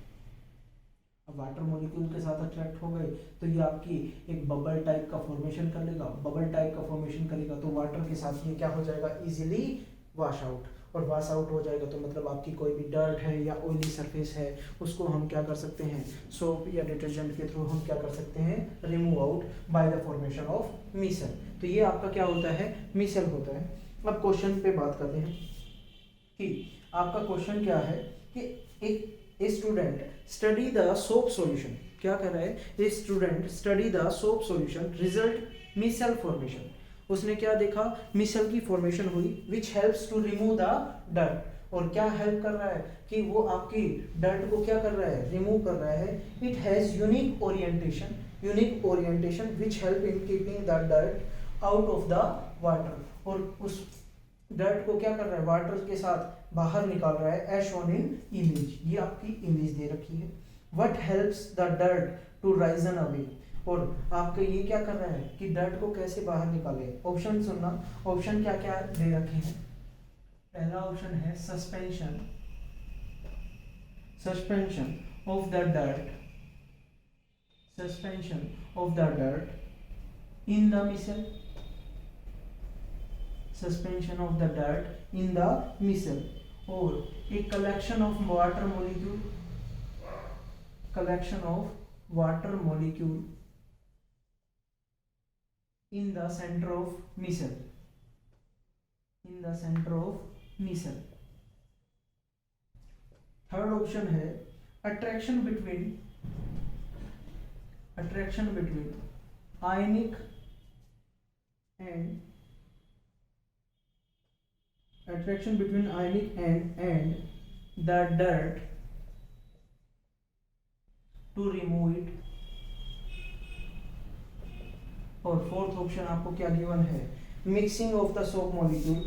Speaker 1: अब वाटर मॉलिक्यूल के साथ अट्रैक्ट हो गए तो ये आपकी एक बबल टाइप का फॉर्मेशन कर लेगा। बबल टाइप का फॉर्मेशन करेगा तो वाटर के साथ ये क्या हो जाएगा, इजीली वॉश आउट। और वॉश आउट हो जाएगा तो मतलब आपकी कोई भी डर्ट है या ऑयली सरफेस है उसको हम क्या कर सकते हैं, सोप या डिटर्जेंट के थ्रू हम क्या कर सकते हैं, remove out by the formation of micelle. तो ये आपका क्या होता है, मिसेल होता है। अब क्वेश्चन पे बात करते हैं कि आपका क्वेश्चन क्या है कि एक student study the soap solution. क्या कर रहा है, a student study the soap solution, result micelle formation. उसने क्या देखा, मिसेल की फॉर्मेशन हुई which helps to remove the dirt. और क्या हेल्प कर रहा है कि वो आपकी डर्ट को क्या कर रहा है, रिमूव कर रहा है। It has unique orientation which help in keeping the dirt out of the water. और उस डर्ट को क्या कर रहा है, वाटर के साथ बाहर निकाल रहा है, एज शोन इन इमेज। ये आपकी इमेज दे रखी है। What helps the dirt to risen away. और आपका ये क्या कर रहा है कि डर्ट को कैसे बाहर निकाले। ऑप्शन सुनना, ऑप्शन क्या क्या दे रखे हैं। पहला ऑप्शन है suspension of the dirt, suspension of the dirt in the micelle, suspension of the dirt in the micelle. और एक collection of water molecule, collection of water molecule in the center of micelle, in the center of micelle। Third option है attraction between ionic and attraction between ionic and the dirt to remove it। और fourth option आपको क्या गिवन है, mixing of the soap molecule,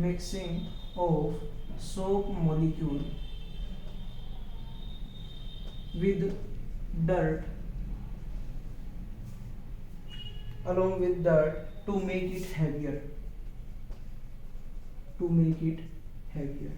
Speaker 1: mixing of soap molecule with dirt, along with dirt to make it heavier, to make it heavier।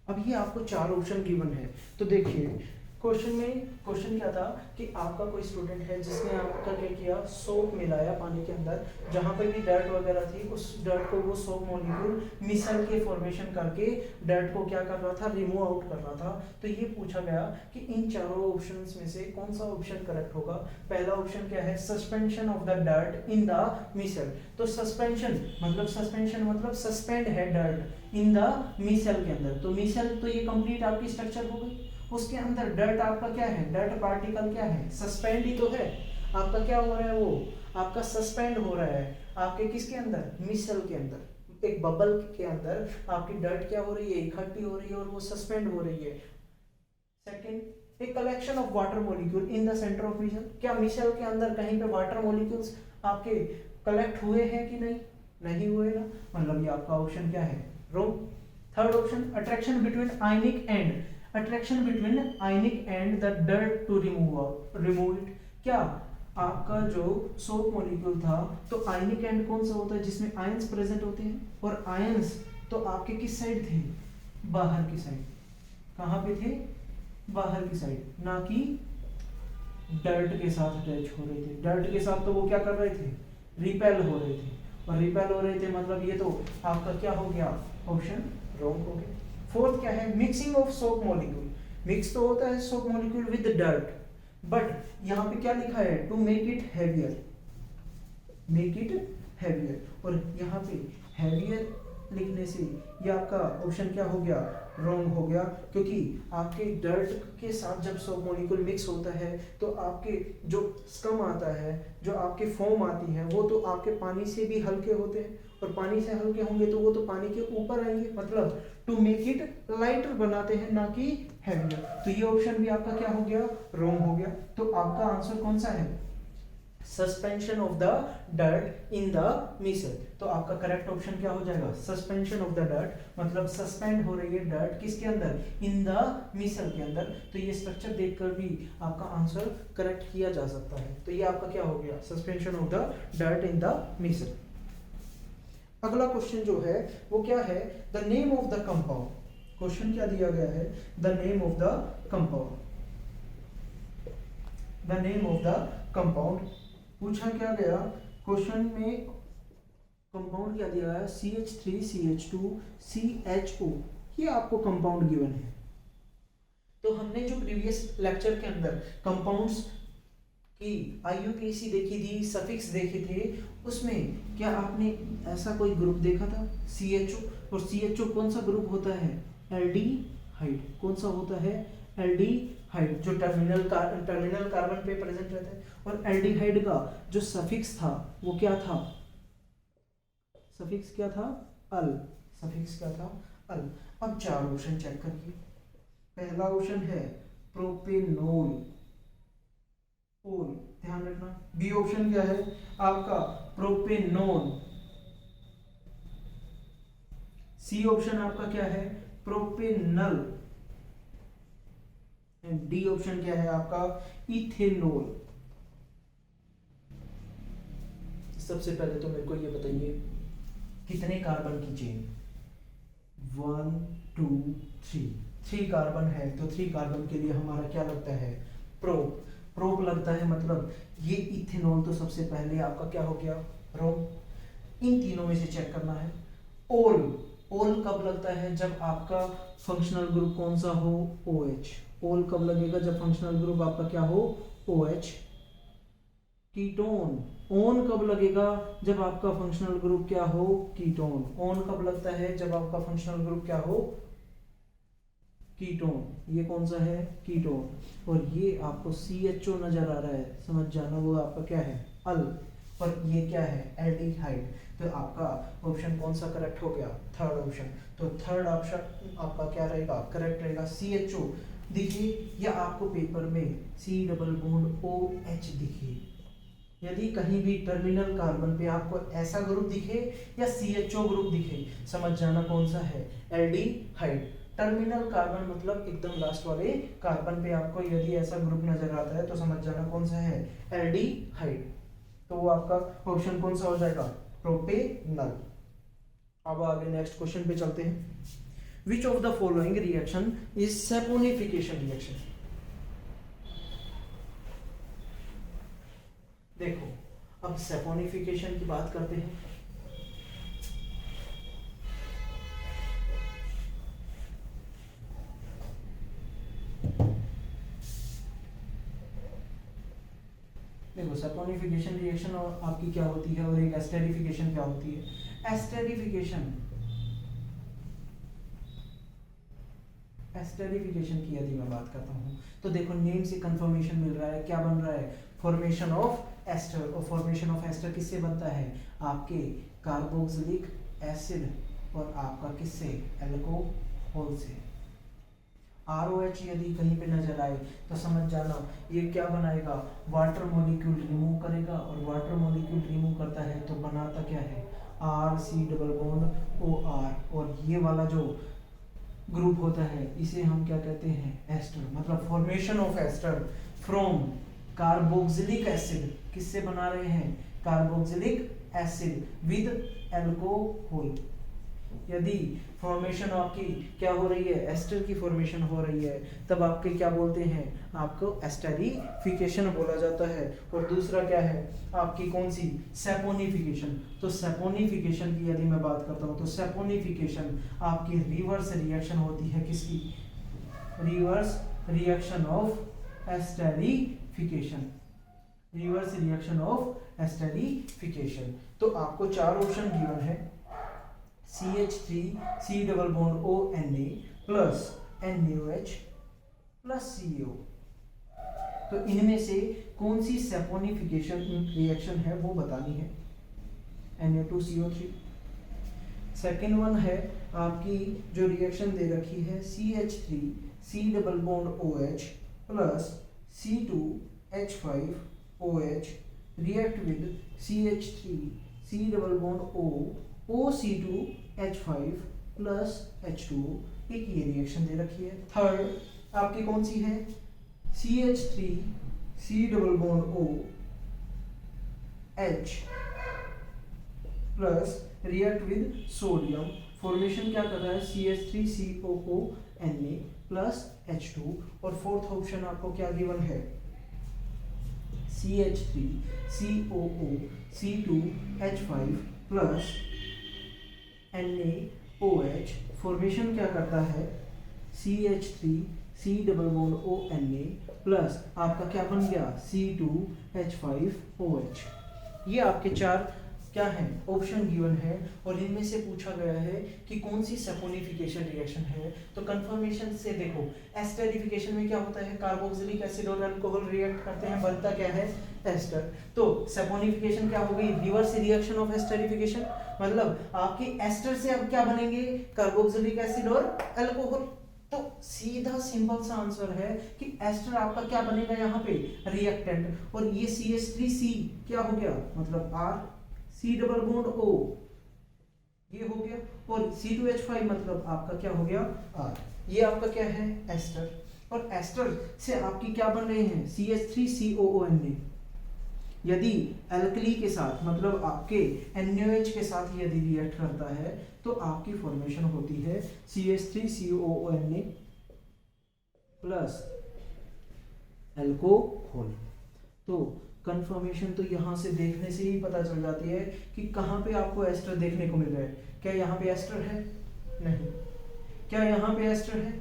Speaker 1: अब ये आपको चार option given है। तो देखिए क्वेश्चन क्या था कि आपका कोई स्टूडेंट है जिसने आपका क्या किया, सोप मिलाया पानी के अंदर, जहाँ पे भी डर्ट वगैरह थी उस डर्ट को वो सोप मॉलिक्यूल मिसेल के फॉर्मेशन करके डर्ट को क्या कर रहा था, रिमूव आउट कर रहा था। तो ये पूछा गया कि इन चारों ऑप्शंस में से कौन सा ऑप्शन करेक्ट होगा। पहला ऑप्शन क्या है, suspension of the dirt in the micelle. तो सस्पेंशन मतलब सस्पेंड है डर्ट इन द मिसेल के अंदर। तो मिसेल तो ये कंप्लीट आपकी स्ट्रक्चर हो गई, उसके अंदर डर्ट आपका क्या है, डर्ट पार्टिकल क्या है, सस्पेंड ही तो है। आपका क्या हो रहा है, वो आपका सस्पेंड हो रहा है आपके किसके अंदर, मिसेल के अंदर। एक बबल के अंदर आपकी डर्ट क्या हो रही है, इकट्ठी हो रही है और वो सस्पेंड हो रही है। सेकंड, एक collection of water molecule in the centre of micelle. क्या मिसेल के अंदर कहीं पे वाटर मॉलिक्यूल्स आपके कलेक्ट हुए हैं कि नहीं हुए ना, मतलब ये आपका ऑप्शन क्या है, wrong. Third option, attraction between ionic and the dirt to remove it. क्या आपका जो सोप मॉलिक्यूल था तो आयनिक एंड कौन सा होता है, जिसमें आयंस प्रेजेंट होते हैं, और आयंस तो आपके किस साइड थे, बाहर की साइड। कहाँ पे थे, बाहर की साइड, ना कि डर्ट के साथ अटैच हो रहे थे। डर्ट के साथ तो वो क्या कर रहे थे, रिपेल हो रहे थे, और रिपेल हो रहे थे मतलब ये तो आपका क्या हो गया, ऑप्शन रॉन्ग हो गया। फोर्थ क्या है, mixing of soap molecule. Mix तो होता है soap molecule with dirt, but यहाँ पे क्या लिखा है, टू मेक इट हैवियर, और यहाँ पे हैवियर लिखने से ये आपका ऑप्शन क्या हो गया, रॉन्ग हो गया। क्योंकि आपके डर्ट के साथ जब सोप मॉलिक्यूल मिक्स होता है तो आपके जो स्कम आता है, जो आपके फोम आती है, वो तो आपके पानी से भी हल्के होते हैं, और पानी से हल्के होंगे तो वो तो पानी के ऊपर आएंगे, मतलब टू मेक इट लाइटर बनाते हैं, ना कि हैवियर। तो ये ऑप्शन भी आपका क्या हो गया, रॉन्ग हो गया। तो आपका आंसर कौन सा है, suspension of the dirt in the micelle. तो आपका करेक्ट ऑप्शन क्या हो जाएगा? सस्पेंशन ऑफ द डर्ट, मतलब सस्पेंड हो रही है डर्ट किसके अंदर? इन द मिसल के अंदर। तो ये स्ट्रक्चर देखकर भी आपका आंसर करेक्ट किया जा सकता है। तो ये आपका क्या हो गया? Suspension of the dirt in the micelle. अगला क्वेश्चन जो है वो क्या है? The name of the compound. Question क्या दिया गया है? The name of the compound. The name of the compound पूछा क्या गया क्वेश्चन में? कंपाउंड क्या दिया है? CH3CH2 CHO, ये आपको कंपाउंड गिवन है। तो हमने जो प्रीवियस लेक्चर के अंदर कंपाउंड्स की IUPAC देखी थी, सफिक्स देखे थे, उसमें क्या आपने ऐसा कोई ग्रुप देखा था? CHO। और CHO कौन सा ग्रुप होता है? एल्डिहाइड। कौन सा होता है? एल्डिहाइड, जो टर्मिनल कार्बन पे प्रेजेंट रहता है। और एल्डिहाइड का जो सफिक्स था वो क्या था? सफिक्स क्या था? अल। सफिक्स क्या था? अल। अब चार ऑप्शन चेक करिए। पहला ऑप्शन है प्रोपेनोल, ओल, ध्यान रखना। बी ऑप्शन क्या है आपका? प्रोपेनोन। सी ऑप्शन आपका क्या है? प्रोपेनल। डी ऑप्शन क्या है आपका? इथेनॉल। सबसे पहले तो मेरे को ये बताइए कितने कार्बन की चेन? 1 2 3 कार्बन है। तो 3 कार्बन के लिए हमारा क्या लगता है? प्रोप। प्रोप लगता है, मतलब ये इथेनॉल तो सबसे पहले आपका क्या हो गया? प्रोप। इन तीनों में से चेक करना है। ओल। ओल कब लगता है? जब आपका फंक्शनल ग्रुप कौन सा हो? OH। ओल कब लगेगा? जब फंक्शनल ग्रुप आपका क्या हो? OH। कीटोन। ओन कब लगेगा? जब आपका फंक्शनल ग्रुप क्या हो? कीटोन। ओन कब लगता है? जब आपका फंक्शनल ग्रुप क्या हो? कीटोन। ये कौन सा है? कीटोन। और ये आपको CHO नजर आ रहा है, समझ जाना, वो आपका क्या है? अल। और ये क्या है? एल्डिहाइड। तो आपका ऑप्शन कौन सा करेक्ट हो गया? Third option. तो थर्ड ऑप्शन आपका क्या रहेगा? करेक्ट रहेगा, CHO। देखिए या आपको पेपर में C डबल बॉन्ड OH दिखे, यदि कहीं भी टर्मिनल कार्बन पे आपको ऐसा ग्रुप दिखे या CHO ग्रुप दिखे, समझ जाना कौन सा है? एल्डिहाइड। टर्मिनल कार्बन मतलब एकदम लास्ट वाले कार्बन पे आपको यदि ऐसा ग्रुप नजर आता है तो समझ जाना कौन सा है? एल्डिहाइड। तो वो आपका ऑप्शन कौन सा हो जाएगा? प्रोपेनल। अब आगे नेक्स्ट क्वेश्चन पे चलते हैं। विच of the following reaction is saponification reaction? देखो, अब सैपोनिफिकेशन की बात करते हैं। देखो, सैपोनिफिकेशन रिएक्शन और आपकी क्या होती है और एक एस्टेरिफिकेशन क्या होती है? एस्टेरिफिकेशन की यदि मैं बात करता हूँ तो देखो, नेम से कंफर्मेशन मिल रहा है, क्या बन रहा है? Formation of ester. और फॉर्मेशन ऑफ एस्टर किससे बनता है? आपके कार्बोक्सिलिक एसिड और आपका किससे? एल्कोहल से। ROH यदि कहीं पे नजर आए तो समझ जाना ये क्या बनाएगा? वाटर मॉलिक्यूल रिमूव करेगा, और वाटर मॉलिक्यूल रिमूव करता है तो बनाता क्या है? RC double bond OR। और ये वाला जो ग्रुप होता है इसे हम क्या कहते हैं? एस्टर। मतलब formation of ester from carboxylic acid. किससे बना रहे हैं? Carboxylic acid with alcohol. यदि फॉर्मेशन आपकी क्या हो रही है? एस्टर की फॉर्मेशन हो रही है, तब आपके क्या बोलते हैं? आपको एस्टेरिफिकेशन बोला जाता है। और दूसरा क्या है आपकी? कौन सी? सैपोनिफिकेशन। तो सैपोनिफिकेशन की यदि मैं बात करता हूँ तो सैपोनिफिकेशन आपकी रिवर्स रिएक्शन होती है। किसकी? Reverse reaction of esterification. Reverse reaction of esterification. तो आपको चार ऑप्शन गिवन है, CH3 C double bond ONA plus NaOH plus CO। तो इनमें से कौन सी सैपोनिफिकेशन रिएक्शन है वो बतानी है। Na2CO3। सेकेंड वन है आपकी जो रिएक्शन दे रखी है CH3 C double bond OH plus C2H5OH react with CH3 C double bond O OC2H5 plus H2O, एक ये रिएक्शन दे रखी है। थर्ड आपकी कौन सी है, CH3 C double bond O H plus react with sodium, formation क्या कर रहा है, CH3COO प्लस H2। और फोर्थ ऑप्शन आपको क्या गिवन है, CH3COO C2H5 plus NaOH, formation क्या करता है, CH3 C double bond ONa plus आपका क्या बन गया, C2H5OH। ये आपके चार क्या है ऑप्शन गिवन है, और इनमें से पूछा गया है कि कौन सी सैपोनिफिकेशन रिएक्शन है। तो कंफर्मेशन से देखो, एस्टरिफिकेशन में क्या होता है, कार्बोक्सिलिक एसिड और अल्कोहल रिएक्ट करते हैं, बनता क्या है, एस्टर। तो सैपोनिफिकेशन क्या हो गई, रिवर्स रिएक्शन ऑफ एस्टरिफिकेशन, मतलब आपके एस्टर से अब क्या बनेंगे, कार्बोक्सिलिक एसिड और अल्कोहल। तो सीधा सिंपल सा आंसर है कि एस्टर आपका क्या बनेगा यहाँ पे, रिएक्टेंट, और ये CH3C क्या हो गया, मतलब R C double bond O ये हो गया, और C2H5 मतलब आपका क्या हो गया, R। ये आपका क्या है, एस्टर। और एस्टर से आपकी क्या बन रहे हैं, CH3COONa। यदि एल्कली के साथ मतलब आपके NaOH के साथ यदि रिएक्ट करता है तो आपकी फॉर्मेशन होती है CH3COONa प्लस एल्कोहल। तो कंफर्मेशन तो यहाँ से देखने से ही पता चल जाती है कि कहाँ पे आपको एस्टर देखने को मिल रहा है। क्या यहाँ पे एस्टर है, नहीं। क्या यहाँ पे एस्टर है,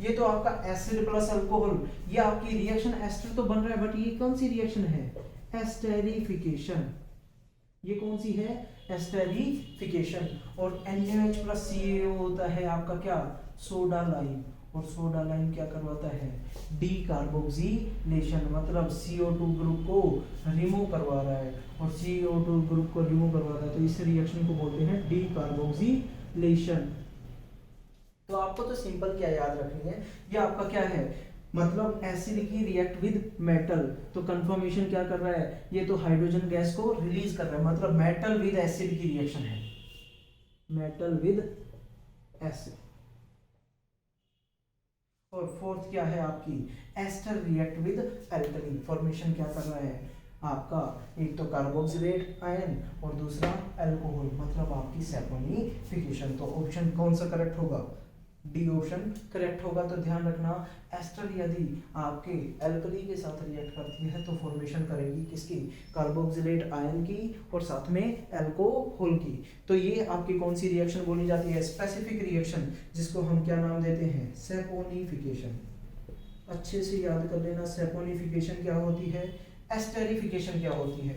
Speaker 1: ये तो आपका एसिड प्लस अल्कोहल, ये आपकी रिएक्शन एस्टर तो बन रहा है, बट ये कौन सी रिएक्शन है, एस्टेरिफिकेशन। ये कौन सी है, एस्टेरिफिकेशन। और NaOH प्लस CaO होता है आपका क्या, सोडा लाइम, और सोडा लाइम क्या करवाता है, डीकार्बोक्सिलेशन, मतलब CO2 ग्रुप को रिमूव करवा रहा है, और CO2 ग्रुप को रिमूव करवा रहा है, तो इस रिएक्शन को बोलते हैं डीकार्बोक्सिलेशन। तो आपको तो सिंपल क्या याद रखनी है, ये आपका क्या है, मतलब एसिड की रिएक्ट विद मेटल। तो कंफर्मेशन क्या कर रहा है, ये तो हाइड्रोजन गैस को रिलीज कर रहा है, मतलब मेटल विद एसिड की रिएक्शन है, मेटल विद एसिड। और फोर्थ क्या है आपकी, ester react with alkali, formation क्या कर रहा है आपका, एक तो कार्बोक्सिलेट आयन और दूसरा अल्कोहल, मतलब आपकी सैपोनिफिकेशन। तो ऑप्शन कौन सा करेक्ट होगा, डी ऑप्शन करेक्ट होगा। तो ध्यान रखना, एस्टर यदि आपके एल्कली के साथ रिएक्ट करती है तो फॉर्मेशन करेगी किसकी, कार्बोक्सिलेट आयन की और साथ में अल्कोहल की। तो ये आपकी कौन सी रिएक्शन बोली जाती है, स्पेसिफिक रिएक्शन, जिसको हम क्या नाम देते हैं, सैपोनिफिकेशन। अच्छे से याद कर लेना, सैपोनिफिकेशन क्या होती है, एस्टेरिफिकेशन क्या होती है।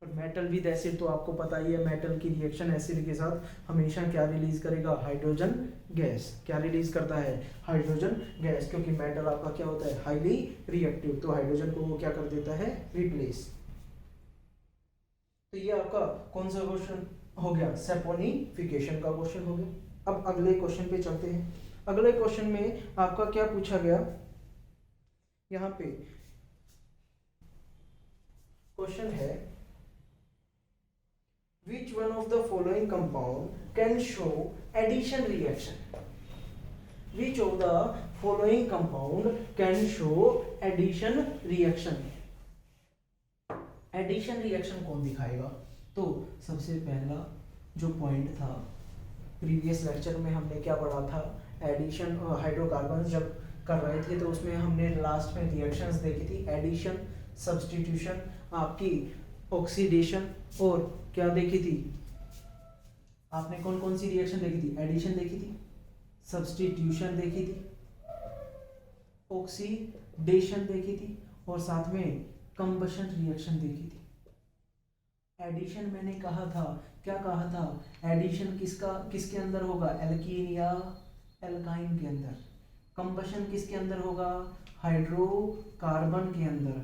Speaker 1: और मेटल विद एसिड तो आपको पता ही है, मेटल की रिएक्शन एसिड के साथ हमेशा क्या रिलीज करेगा, हाइड्रोजन गैस। क्या रिलीज करता है, हाइड्रोजन गैस, क्योंकि मेटल आपका क्या होता है, हाईली रिएक्टिव, तो हाइड्रोजन को वो क्या कर देता है, रिप्लेस। तो ये आपका कौन सा क्वेश्चन हो गया, सैपोनिफिकेशन का क्वेश्चन हो गया। अब अगले क्वेश्चन पे चलते हैं। अगले क्वेश्चन में आपका क्या पूछा गया, यहाँ पे क्वेश्चन है, which one of the following compound can show addition reaction? Which of the following compound can show addition reaction? Addition reaction कौन दिखाएगा? तो सबसे पहला जो पॉइंट था, प्रीवियस लेक्चर में हमने क्या पढ़ा था, एडिशन, हाइड्रोकार्बन जब कर रहे थे तो उसमें हमने लास्ट में रिएक्शंस देखी थी, एडिशन, सब्स्टिट्यूशन, आपकी ऑक्सीडेशन, और क्या देखी थी आपने, कौन कौन सी रिएक्शन देखी थी, एडिशन देखी थी, सब्स्टिट्यूशन देखी थी, ऑक्सीडेशन देखी थी, और साथ में कंबशन रिएक्शन देखी थी। एडिशन मैंने कहा था, क्या कहा था, एडिशन किसके अंदर होगा, एल्कीन या एल्काइन के अंदर। कंबशन किसके अंदर होगा, हाइड्रोकार्बन के अंदर।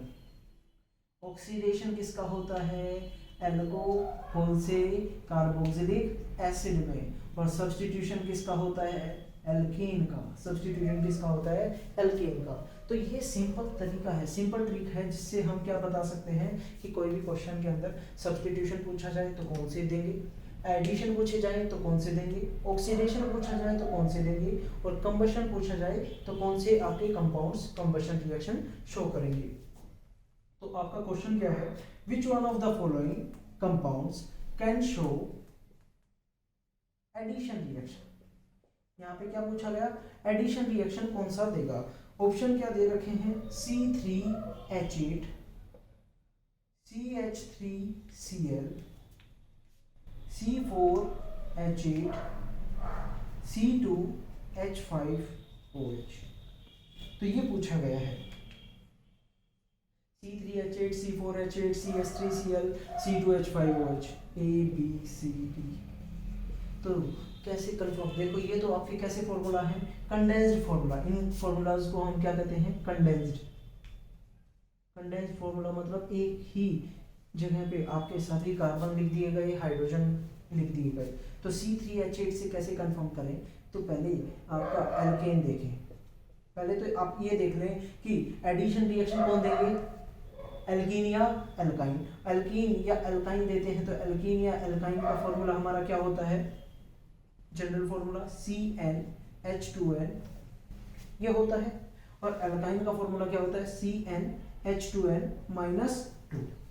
Speaker 1: ऑक्सीडेशन किसका होता है, अल्कोहल से कार्बोक्सिलिक एसिड में। और सब्स्टिट्यूशन किसका होता है, एल्कीन का। सब्स्टिट्यूशन किसका होता है, एल्कीन का। तो ये सिंपल तरीका है, सिंपल ट्रिक है, जिससे हम क्या बता सकते हैं कि कोई भी क्वेश्चन के अंदर सब्स्टिट्यूशन पूछा जाए तो कौन से देंगे, एडिशन पूछे जाए तो कौन से देंगे, ऑक्सीडेशन पूछा जाए तो कौन से देंगे, और कंबशन पूछा जाए तो कौन से आपके कंपाउंड्स कंबशन रिएक्शन शो करेंगे। तो आपका क्वेश्चन क्या है, which one of the following compounds can show addition reaction. यहाँ पे क्या पूछा गया, एडिशन रिएक्शन कौन सा देगा। ऑप्शन क्या दे रखे हैं, C3H8, CH3Cl, C4H8, C2H5OH। तो ये पूछा गया है C3H8, C4H8, CH3Cl, C2H5OH, ABCD। तो कैसे कंफर्म, देखो ये तो आपके कैसे फॉर्मूला है, कंडेंस्ड फॉर्मूला। इन फॉर्मूलाज को हम क्या कहते हैं, कंडेंस्ड। कंडेंस्ड फॉर्मूला मतलब एक ही जगह पे आपके सभी कार्बन लिख दिए गए, हाइड्रोजन लिख दिए गए। तो C3H8 से कैसे कंफर्म करें, तो पहले आपका एल्केन देखें। पहले तो आप ये देख लें कि एडिशन रिएक्शन कौन देंगे, एल्कीन या एल्काइन। एल्कीन या एल्काइन देते हैं तो एल्कीन या एल्काइन का फॉर्मूला हमारा क्या होता है, जनरल फॉर्मूला CnH2n ये होता है, और एल्काइन का फॉर्मूला क्या होता है, CnH2n-2।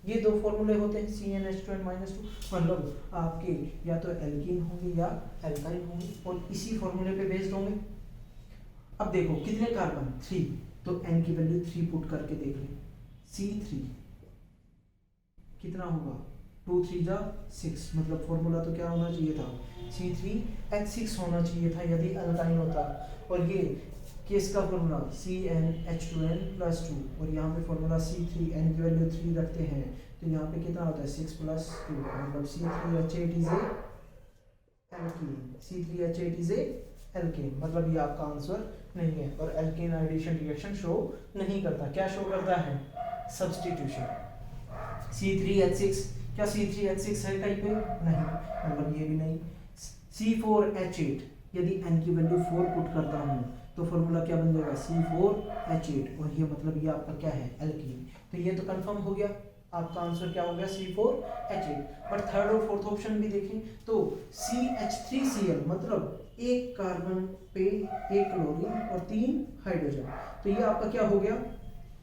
Speaker 1: ये दो फॉर्मूले होते हैं, CnH2n-2, मतलब आपके या तो एल्कीन होंगे या एल्काइन होंगे, और इसी फॉर्मूले पे बेस्ड होंगे। अब देखो कितने कार्बन, 3, तो n की वैल्यू 3 पुट करके देख लें। C3 कितना होगा, 2 3 जा 6, मतलब फॉर्मूला तो क्या होना चाहिए था, C3H6 होना चाहिए था यदि अल्काइन होता। और ये किसका फॉर्मूला, CnH2n+2, और यहाँ पे फॉर्मूला C3n की वैल्यू 3 रखते हैं, तो यहाँ पे कितना होता है 6+2, मतलब C3H8 is a alkene. C3H8 is a alkane, मतलब ये आपका आंसर नहीं है। और एल्केन एडिशन रिएक्शन शो नहीं करता, क्या शो करता है, सब्स्टिट्यूशन। C3H6, क्या C3H6 है कहीं पे, नहीं, मतलब ये भी नहीं। C4H8, यदि n की वैल्यू 4 पुट करता हूँ तो फॉर्मूला क्या बन जाएगा, C4H8, और ये मतलब ये आपका क्या है, एल्कीन। तो ये तो कंफर्म हो गया, आपका आंसर क्या हो गया, C4H8। पर थर्ड और फोर्थ ऑप्शन भी देखें तो CH3Cl, मतलब एक कार्बन पे एक क्लोरीन और 3 हाइड्रोजन, तो ये आपका क्या हो गया,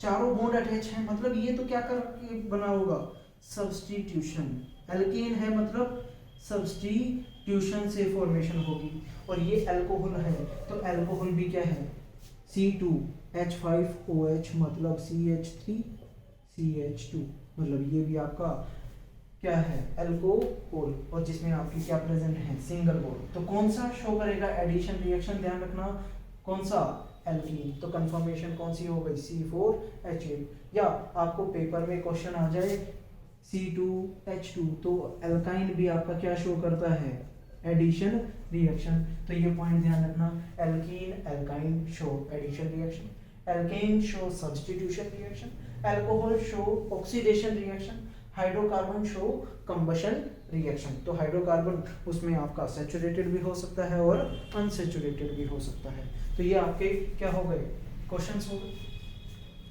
Speaker 1: चारों बॉन्ड अटैच हैं, मतलब ये तो क्या कर बना होगा, सब्स्टिट्यूशन। एल्केन है मतलब सब्स्टिट्यूशन से फॉर्मेशन होगी, और ये अल्कोहल है तो अल्कोहल भी क्या है, C2H5OH, मतलब CH3CH2, मतलब ये भी आपका क्या है, अल्कोहल, और जिसमें आपकी क्या प्रेजेंट है, सिंगल बॉन्ड। तो कौन सा शो करेगा एडिशन रिएक्शन, ध्यान रखना, कौन सा, एल्कीन। तो कंफर्मेशन कौन सी हो गई, C4H8। या आपको पेपर में क्वेश्चन आ जाए C2H2, तो एल्काइन भी आपका क्या शो करता है, एडिशन रिएक्शन। तो ये पॉइंट ध्यान रखना, alkene alkyne show addition reaction, alkane show substitution reaction, alcohol show oxidation reaction, hydrocarbon show combustion reaction. तो हाइड्रोकार्बन उसमें आपका सैचुरेटेड भी हो सकता है और अनसैचुरेटेड भी हो सकता है। तो ये आपके क्या हो गए, क्वेश्चंस हो गए।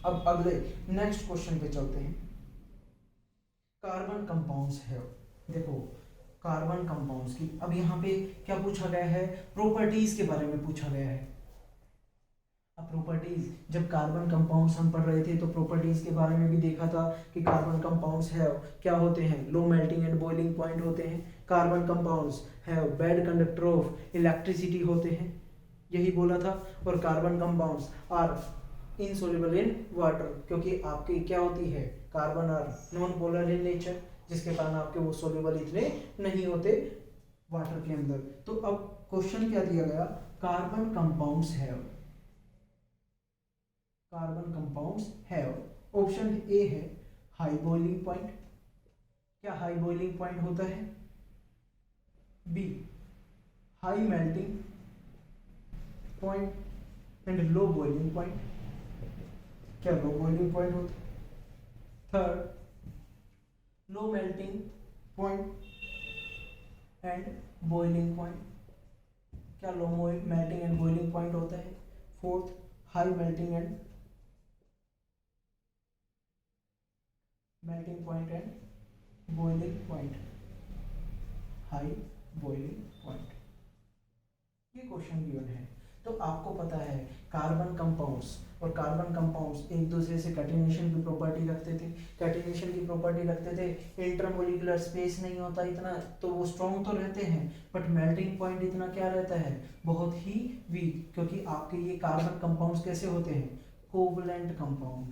Speaker 1: अब अगले नेक्स्ट क्वेश्चन पे चलते हैं। कार्बन कंपाउंड्स है, देखो कार्बन कंपाउंड्स की, अब यहाँ पे क्या पूछा गया है, प्रॉपर्टीज के बारे में पूछा गया है। अब प्रॉपर्टीज, जब कार्बन कंपाउंड्स हम पढ़ रहे थे तो प्रॉपर्टीज के बारे में भी देखा था कि कार्बन कंपाउंड्स है क्या होते हैं, low melting and boiling point होते हैं। कार्बन कंपाउंड्स है बैड कंडक्टर ऑफ इलेक्ट्रिसिटी होते हैं, यही बोला था। और carbon compounds are insoluble in water, क्योंकि आपके क्या होती है, carbon are non polar in nature, जिसके कारण आपके वो सोल्युबल इतने नहीं होते वाटर के अंदर। तो अब क्वेश्चन क्या दिया गया, carbon compounds have, carbon compounds have, option A है हाई बॉइलिंग पॉइंट, क्या हाई बॉइलिंग पॉइंट होता है, B high melting point and low boiling point, क्या लो बॉइलिंग पॉइंट होता है, third low melting point and boiling point, क्या low melting and boiling point होता है, fourth high melting and melting point and boiling point, high boiling point. ये question given है। तो आपको पता है कार्बन कंपाउंड्स और कार्बन कंपाउंड्स एक दूसरे से कैटिनेशन की प्रॉपर्टी रखते थे। कैटिनेशन की प्रॉपर्टी रखते थे, इंटरमोलिकुलर स्पेस नहीं होता इतना, तो वो स्ट्रॉन्ग तो रहते हैं, बट मेल्टिंग पॉइंट इतना क्या रहता है, बहुत ही वीक, क्योंकि आपके ये कार्बन कंपाउंड्स कैसे होते हैं, कोवलेंट कंपाउंड।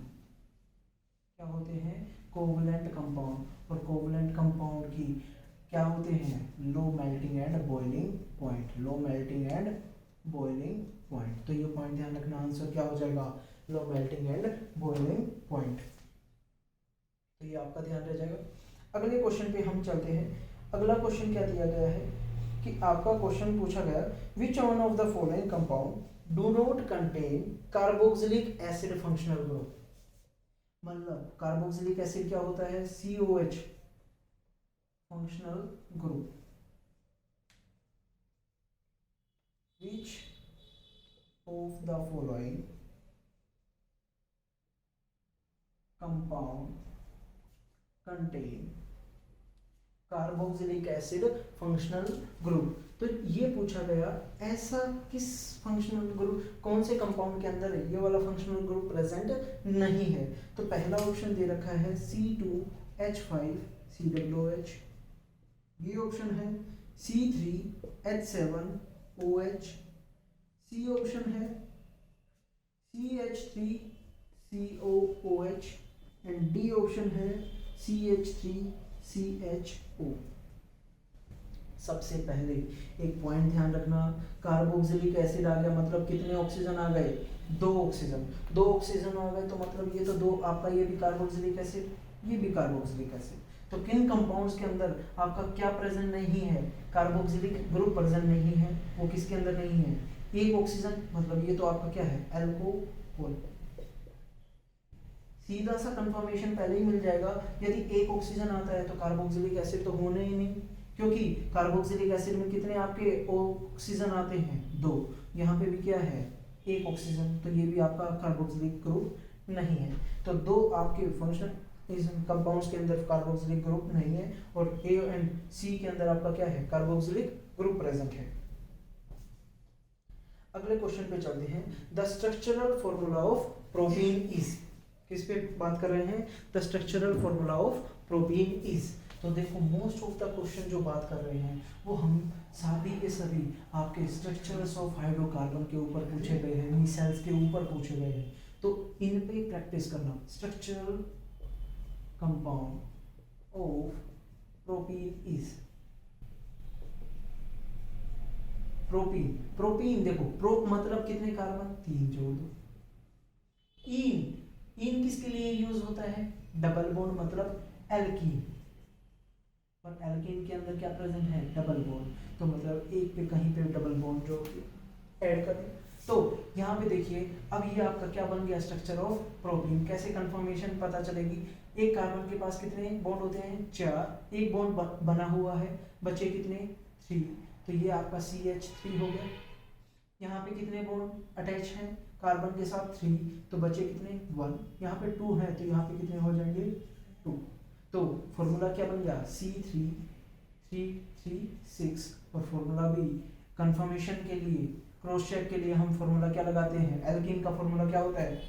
Speaker 1: क्या होते हैं, कोवलेंट कंपाउंड। और कोवलेंट कंपाउंड की क्या होते हैं, low melting and boiling point, low melting and boiling point. तो ये पॉइंट ध्यान रखना, आंसर क्या हो जाएगा, लो मेल्टिंग एंड बॉइलिंग पॉइंट। तो ये आपका ध्यान रह जाएगा। अगले क्वेश्चन पे हम चलते हैं। अगला क्वेश्चन क्या दिया गया है कि आपका क्वेश्चन पूछा गया, विच one of the following compound do not contain carboxylic acid functional group. मतलब कार्बोक्सिलिक एसिड क्या होता है, COH functional group. Which of the following compound contain carboxylic acid functional group. तो ये पूछा गया ऐसा किस फंक्शनल ग्रुप, कौन से कंपाउंड के अंदर ये वाला फंक्शनल ग्रुप प्रेजेंट नहीं है। तो पहला ऑप्शन दे रखा है C2H5COOH, बी ऑप्शन है C3H7OH, सी ऑप्शन है CH3COOH एंड डी ऑप्शन है CH3CHO। सबसे पहले एक पॉइंट ध्यान रखना, कार्बोक्सिलिक एसिड आ गया मतलब कितने ऑक्सीजन आ गए, 2 ऑक्सीजन। 2 ऑक्सीजन आ गए तो मतलब ये तो 2 आपका, ये भी कार्बोक्सिलिक एसिड, ये भी कार्बोक्सिलिक एसिड। तो किन कंपाउंड्स के अंदर आपका क्या प्रेजेंट नहीं है, कार्बोक्सिलिक ग्रुप प्रेजेंट नहीं है, वो किसके अंदर नहीं है, एक ऑक्सीजन, मतलब ये तो आपका क्या है, अल्कोहल। सीधा सा कंफर्मेशन पहले ही मिल जाएगा, यदि एक ऑक्सीजन आता है तो कार्बोक्सिलिक एसिड तो होने ही नहीं, क्योंकि कार्बोक्सिलिक एसिड में कितने आपके ऑक्सीजन आते हैं, 2। यहाँ पे भी क्या है, एक ऑक्सीजन, तो ये भी आपका कार्बोक्सिलिक ग्रुप नहीं है। तो 2 आपके फंक्शन इस कंपाउंड्स के अंदर कार्बोक्सिलिक ग्रुप नहीं है, और ए एंड सी के अंदर आपका क्या है, कार्बोक्सिलिक ग्रुप प्रेजेंट है। अगले क्वेश्चन पे चलते हैं, the structural formula of protein is. किस पे बात कर रहे हैं, the structural formula of protein is. तो देखो मोस्ट ऑफ द क्वेश्चन जो बात कर रहे हैं वो हम सभी के सभी आपके स्ट्रक्चर्स ऑफ हाइड्रोकार्बन के ऊपर पूछे गए हैं, मिसाइल्स के ऊपर पूछे गए हैं, तो इन पे प्रैक्टिस करना। Structural compound of protein is, protein, protein देखो, प्रो मतलब कितने कार्बन, 3 जोड़ दो। इन, इन किसके लिए यूज होता है, डबल बॉन्ड मतलब एल्कीन, और एल्कीन के अंदर क्या प्रेजेंट है, डबल बॉन्ड, तो मतलब एक पे कहीं पे डबल बॉन्ड जो ऐड करें। तो यहाँ पे देखिए अब ये आपका क्या बन गया, स्ट्रक्चर ऑफ प्रोटीन। कैसे कंफर्मेशन पता चलेगी, एक कार्बन के पास कितने बॉन्ड होते हैं, 4, एक बॉन्ड बना हुआ है, बचे कितने, 3, तो ये आपका CH3 हो गया। यहाँ पे कितने बॉन्ड अटैच हैं कार्बन के साथ, 3, तो बचे कितने, 1, यहाँ पे 2 है तो यहाँ पे कितने हो जाएंगे, 2। तो फॉर्मूला क्या बन गया, C3 और फॉर्मूला भी कंफर्मेशन के लिए, क्रॉस चेक के लिए हम फॉर्मूला क्या लगाते हैं, एल्कीन का फॉर्मूला क्या होता है,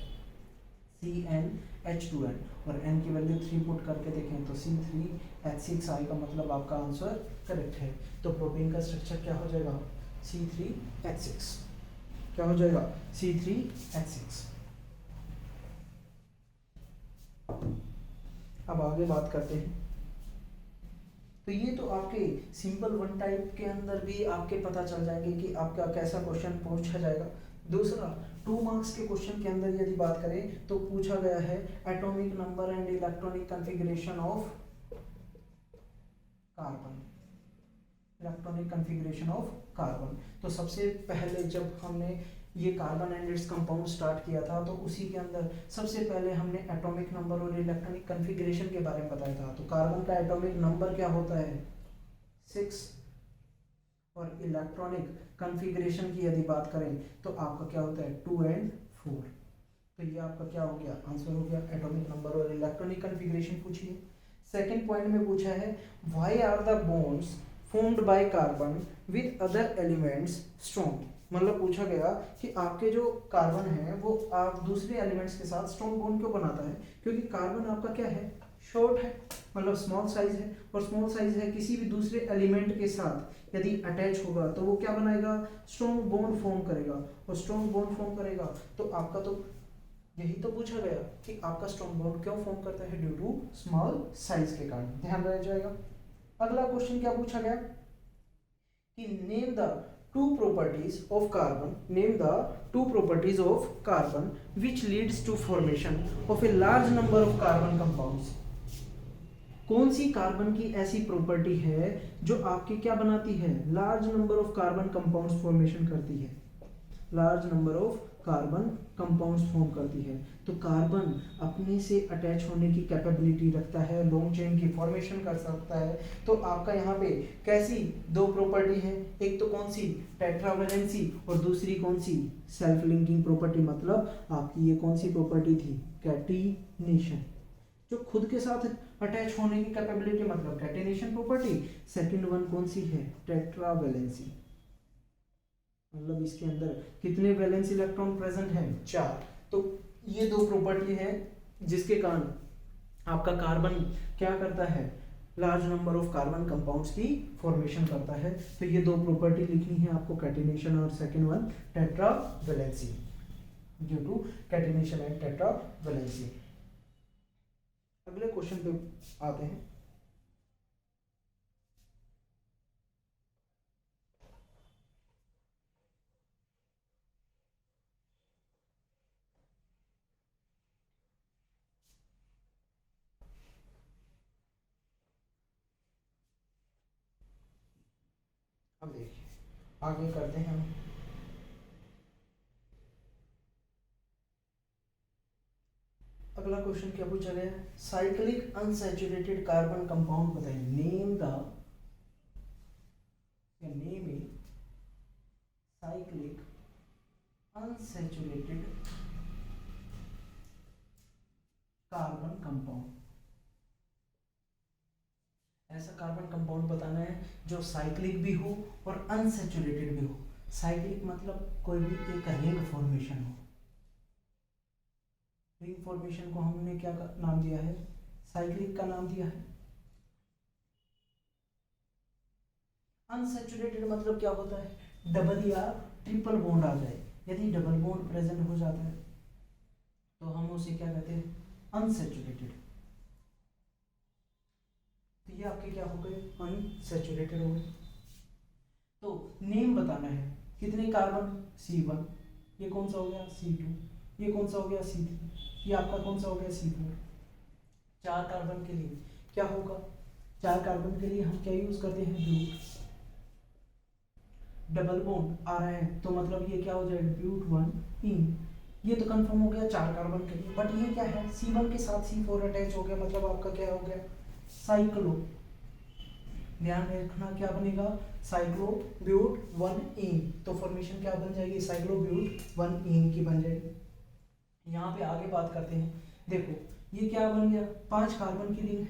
Speaker 1: CnH2n, और n की वैल्यू 3 पुट करके देखें तो C3H6 आएगा, मतलब आपका आंसर करेक्ट है। तो प्रोटीन का स्ट्रक्चर क्या हो जाएगा, C3H6, क्या हो जाएगा, C3H6। अब आगे बात करते हैं। तो ये तो आपके सिंपल 1 टाइप के अंदर भी आपके पता चल जाएंगे कि आपका कैसा क्वेश्चन पूछा जाएगा। दूसरा 2 मार्क्स के क्वेश्चन के अंदर यदि बात करें तो पूछा गया है atomic number and electronic configuration of carbon, electronic configuration of carbon. तो सबसे पहले जब हमने ये carbon and its compound start किया था तो उसी के अंदर सबसे पहले हमने एटॉमिक नंबर और इलेक्ट्रॉनिक कॉन्फ़िगरेशन के बारे में बताया था। तो कार्बन का एटॉमिक नंबर क्या होता है, 6, और इलेक्ट्रॉनिक कॉन्फ़िगरेशन की यदि बात करें तो आपका क्या होता है, 2 and 4। तो ये आपका क्या हो गया, आंसर हो गया। एटॉमिक नंबर और इलेक्ट्रॉनिक कन्फिग्रेशन पूछिए। सेकंड पॉइंट में पूछा है why are the bonds formed by carbon with other elements strong. मतलब पूछा गया कि आपके जो कार्बन है वो आप दूसरे एलिमेंट्स के साथ स्ट्रॉन्ग बॉन्ड क्यों बनाता है, क्योंकि कार्बन आपका क्या है, शॉर्ट है, मतलब स्मॉल साइज है, और स्मॉल साइज है किसी भी दूसरे एलिमेंट के साथ यदि अटैच होगा तो वो क्या बनाएगा, स्ट्रॉन्ग बॉन्ड फॉर्म करेगा, और स्ट्रॉन्ग बॉन्ड फॉर्म करेगा तो आपका तो यही तो पूछा गया कि आपका स्ट्रॉन्ग बॉन्ड क्यों फॉर्म करता है, ड्यू टू स्मॉल साइज के कारण, ध्यान रह जाएगा। अगला क्वेश्चन क्या पूछा गया कि name the two properties of carbon, name the two properties of carbon which leads to formation of a large number of carbon compounds। कौन सी कार्बन की ऐसी प्रॉपर्टी है जो आपकी क्या बनाती है, large number of carbon compounds formation करती है, large number of carbon compounds form करती है। तो कार्बन अपने से अटैच होने की कैपेबिलिटी रखता है, लॉन्ग चेन की फॉर्मेशन कर सकता है। तो आपका यहाँ पे कैसी दो प्रॉपर्टी है, एक तो कौन सी, टेट्रावेलेंसी, और दूसरी कौन सी, सेल्फ लिंकिंग प्रॉपर्टी। मतलब आपकी ये कौन सी प्रॉपर्टी थी, कैटिनेशन, जो खुद के साथ अटैच होने की कैपेबिलिटी, मतलब कैटिनेशन प्रॉपर्टी। सेकंड वन कौन सी है, टेट्रावेलेंसी, मतलब इसके अंदर कितने वैलेंस इलेक्ट्रॉन प्रेजेंट है, 4। तो ये दो प्रॉपर्टी है जिसके कारण आपका कार्बन क्या करता है, large number of carbon compounds की फॉर्मेशन करता है। तो ये दो प्रॉपर्टी लिखनी है आपको, कैटिनेशन और second one tetravalency, due to catenation and tetravalency. अगले क्वेश्चन पे आते हैं। अब देखिए आगे करते हैं हम। अगला क्वेश्चन क्या पूछा गया है, साइक्लिक अनसैचुरेटेड कार्बन कंपाउंड बताइए। Name the, name a cyclic unsaturated carbon compound. ऐसा कार्बन कंपाउंड बताना है जो साइक्लिक भी हो और अनसैचुरेटेड भी हो। साइक्लिक मतलब कोई भी एक रिंग फॉर्मेशन हो, रिंग फॉर्मेशन को हमने क्या नाम दिया है, साइक्लिक का नाम दिया है। अनसैचुरेटेड मतलब क्या होता है, डबल या ट्रिपल बॉन्ड आ जाए। यदि डबल बॉन्ड प्रेजेंट हो जाता है तो हम उसे क्या कहते हैं, अनसैचुरेटेड। तो ये आपके क्या हो गए, अनसैचुरेटेड हो गए। तो नेम बताना है, कितने कार्बन, C1, ये कौन सा हो गया C2, ये कौन सा हो गया C3, ये आपका कौन सा हो गया C4। 4 कार्बन के लिए क्या होगा, 4 कार्बन के लिए हम क्या यूज करते हैं, ब्यूट। डबल बॉन्ड आ रहा है तो मतलब ये क्या हो जाएगा, ब्यूट 1 इन। ये तो कंफर्म हो गया 4 कार्बन के लिए, बट ये क्या है, C1 के साथ C4 अटैच हो गया, मतलब आपका क्या हो गया, साइक्लो। ध्यान रखना क्या बनेगा, साइक्लो ब्यूट 1 इन। तो फॉर्मेशन क्या बन जाएगी, साइक्लो ब्यूट 1 इन की बन जाएगी। यहाँ पे आगे बात करते हैं। देखो ये क्या बन गया, 5 कार्बन की रिंग।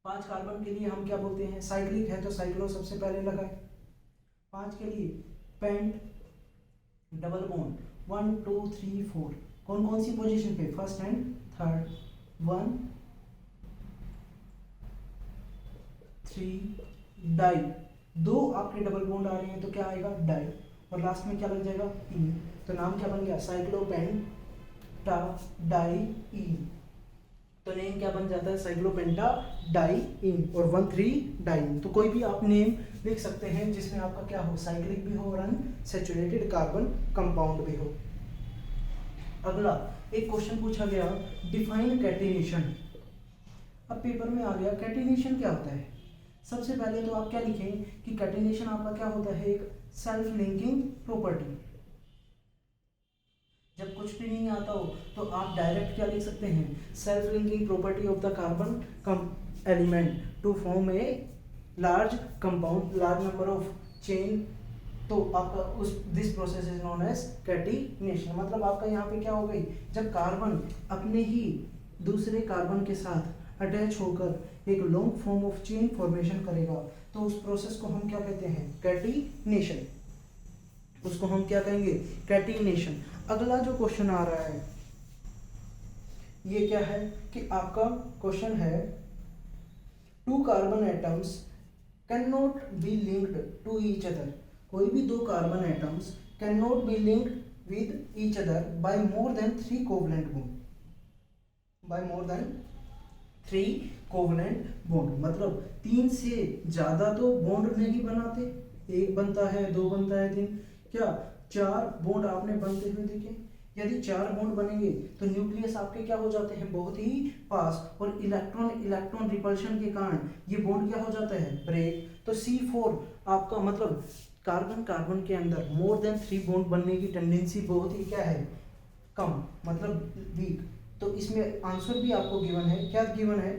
Speaker 1: 5 कार्बन के लिए हम क्या बोलते हैं, साइक्लिक है तो साइक्लो सबसे पहले लगाए। 5 के लिए पेंट, डबल बॉन्ड 1 2 3 4, कौन कौन सी पोजीशन पे, फर्स्ट एंड थर्ड, 1 3 डाई। 2 आपके डबल बॉन्ड आ रहे हैं तो क्या आएगा, डाई, और लास्ट में क्या लग जाएगा, इन। तो नाम क्या बन गया, साइक्लोपेंटा डाई इन। तो नेम क्या बन जाता है, साइक्लोपेंटा डाई इन, और 1 3 डाइन। तो कोई भी आप नेम लिख सकते हैं जिसमें आपका क्या हो, साइक्लिक भी हो और अनसैचुरेटेड कार्बन कंपाउंड भी हो। अगला एक क्वेश्चन पूछा गया, डिफाइन कैटिनेशन। अब पेपर में आ गया कैटिनेशन क्या होता है। सबसे पहले तो आप क्या लिखें कि कैटिनेशन आपका क्या होता है, एक सेल्फ लिंकिंग प्रॉपर्टी। जब कुछ भी नहीं आता हो तो आप डायरेक्ट क्या लिख सकते हैं, self linking property of the carbon element to form a large compound, large number of chain तो आपका उस this process is known as catenation. मतलब आपका यहाँ पे क्या हो गई, जब कार्बन अपने ही दूसरे कार्बन के साथ अटैच होकर एक long form of chain formation करेगा तो उस प्रोसेस को हम क्या कहते हैं, कैटिनेशन। उसको हम क्या कहेंगे, कैटिनेशन। अगला जो क्वेश्चन आ रहा है ये क्या है कि आपका क्वेश्चन है two carbon atoms can not be linked to each other. कोई भी दो carbon atoms can not be linked with each other by more than 3 covalent bond. By more than 3 covalent bond मतलब 3 से ज्यादा तो बॉन्ड नहीं बनाते, एक बनता है, दो बनता है, तीन, क्या 4 बॉन्ड आपने बनते हुए देखे। यदि 4 बॉन्ड बनेंगे तो न्यूक्लियस आपके क्या हो जाते हैं, बहुत ही पास, और इलेक्ट्रॉन इलेक्ट्रॉन रिपल्शन के कारण ये बॉन्ड क्या हो जाता है, ब्रेक। तो C4 आपका मतलब कार्बन कार्बन के अंदर मोर देन 3 बॉन्ड बनने की टेंडेंसी बहुत ही क्या है, कम, मतलब वीक। तो इसमें आंसर भी आपको गिवन है, क्या गिवन है,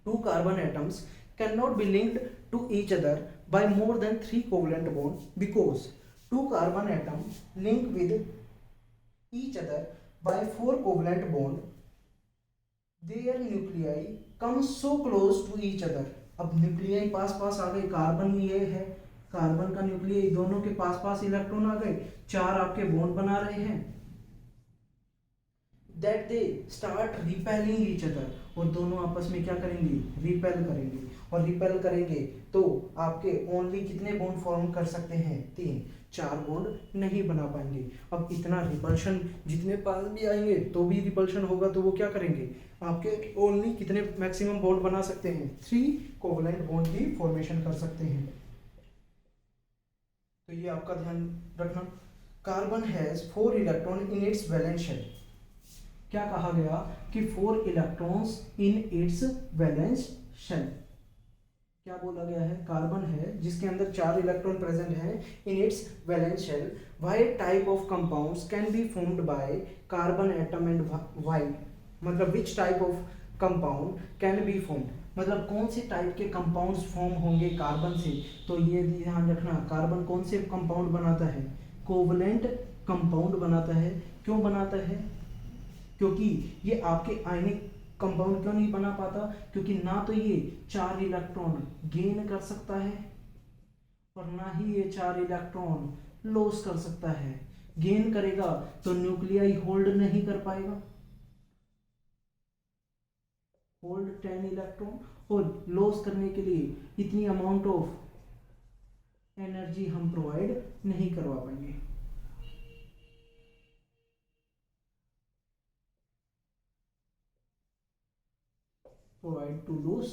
Speaker 1: two carbon atoms can not be linked to each other by more than 3 covalent bond because 2 carbon atom link with each other by 4 covalent bond, their nuclei come so close to each other। अब nuclei पास पास आ गए, carbon ये है, carbon का nuclei दोनों के पास पास electron आ गए, 4 आपके bond बना रहे हैं, that they start repelling each other, और दोनों आपस में क्या करेंगे, रिपेल करेंगे, और रिपेल करेंगे तो आपके ओनली कितने बॉन्ड फॉर्म कर सकते हैं, 3, 4 बॉन्ड नहीं बना पाएंगे। अब इतना रिपल्शन जितने पास भी आएंगे तो भी रिपल्शन होगा, तो वो क्या करेंगे, आपके ओनली कितने मैक्सिमम बॉन्ड बना सकते हैं, 3 कोवलेंट बॉन्ड की फॉर्मेशन कर सकते हैं। तो ये आपका ध्यान रखना। Carbon has 4 electron in its valence shell. क्या कहा गया कि 4 electrons in its valence shell. क्या बोला गया है, कार्बन है जिसके अंदर 4 इलेक्ट्रॉन प्रेजेंट है in its valence shell. What type of compounds can be formed by carbon atom and what, मतलब which type of compound can be formed, मतलब कौन से टाइप के कंपाउंड्स फॉर्म होंगे कार्बन से। तो ये ध्यान रखना, कार्बन कौन से कंपाउंड बनाता है, कोवलेंट कंपाउंड बनाता है। क्यों बनाता है, क्योंकि ये आपके आयनिक कंपाउंड क्यों नहीं बना पाता, क्योंकि ना तो ये 4 इलेक्ट्रॉन गेन कर सकता है और ना ही ये 4 इलेक्ट्रॉन लॉस कर सकता है। गेन करेगा तो न्यूक्लियाई होल्ड नहीं कर पाएगा, होल्ड 10 इलेक्ट्रॉन, और लॉस करने के लिए इतनी अमाउंट ऑफ एनर्जी हम प्रोवाइड नहीं करवा पाएंगे। प्रोवाइड टू लूज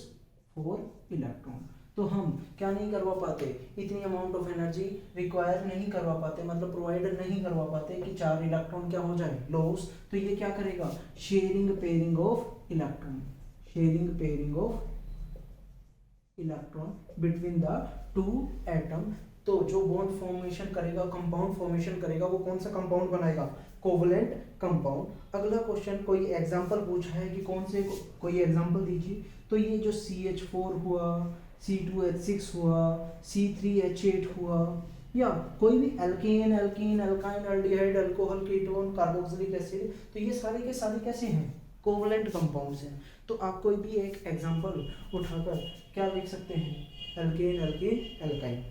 Speaker 1: 4 इलेक्ट्रॉन, तो हम क्या नहीं करवा पाते, इतनी अमाउंट ऑफ एनर्जी रिक्वायर नहीं करवा पाते, मतलब प्रोवाइड नहीं करवा पाते कि 4 इलेक्ट्रॉन क्या हो जाए, लॉस। तो ये क्या करेगा, sharing pairing of electron, sharing pairing of electron between the 2 atom. तो जो बॉन्ड फॉर्मेशन करेगा, कंपाउंड फॉर्मेशन करेगा, वो कौन सा कंपाउंड बनाएगा, कोवलेंट कंपाउंड। अगला क्वेश्चन कोई एग्जांपल पूछा है कि कौन से, कोई एग्जांपल दीजिए। तो ये जो CH4 हुआ, C2H6 हुआ, C3H8 हुआ, या कोई भी alkane, alkene, alkyne, aldehyde, alcohol, ketone, carboxylic acid, तो ये सारे के सारे कैसे हैं, कोवलेंट कंपाउंड्स हैं। तो आप कोई भी एक एग्जांपल उठाकर क्या लिख सकते हैं, एल्केन, एल्कीन, एल्काइन।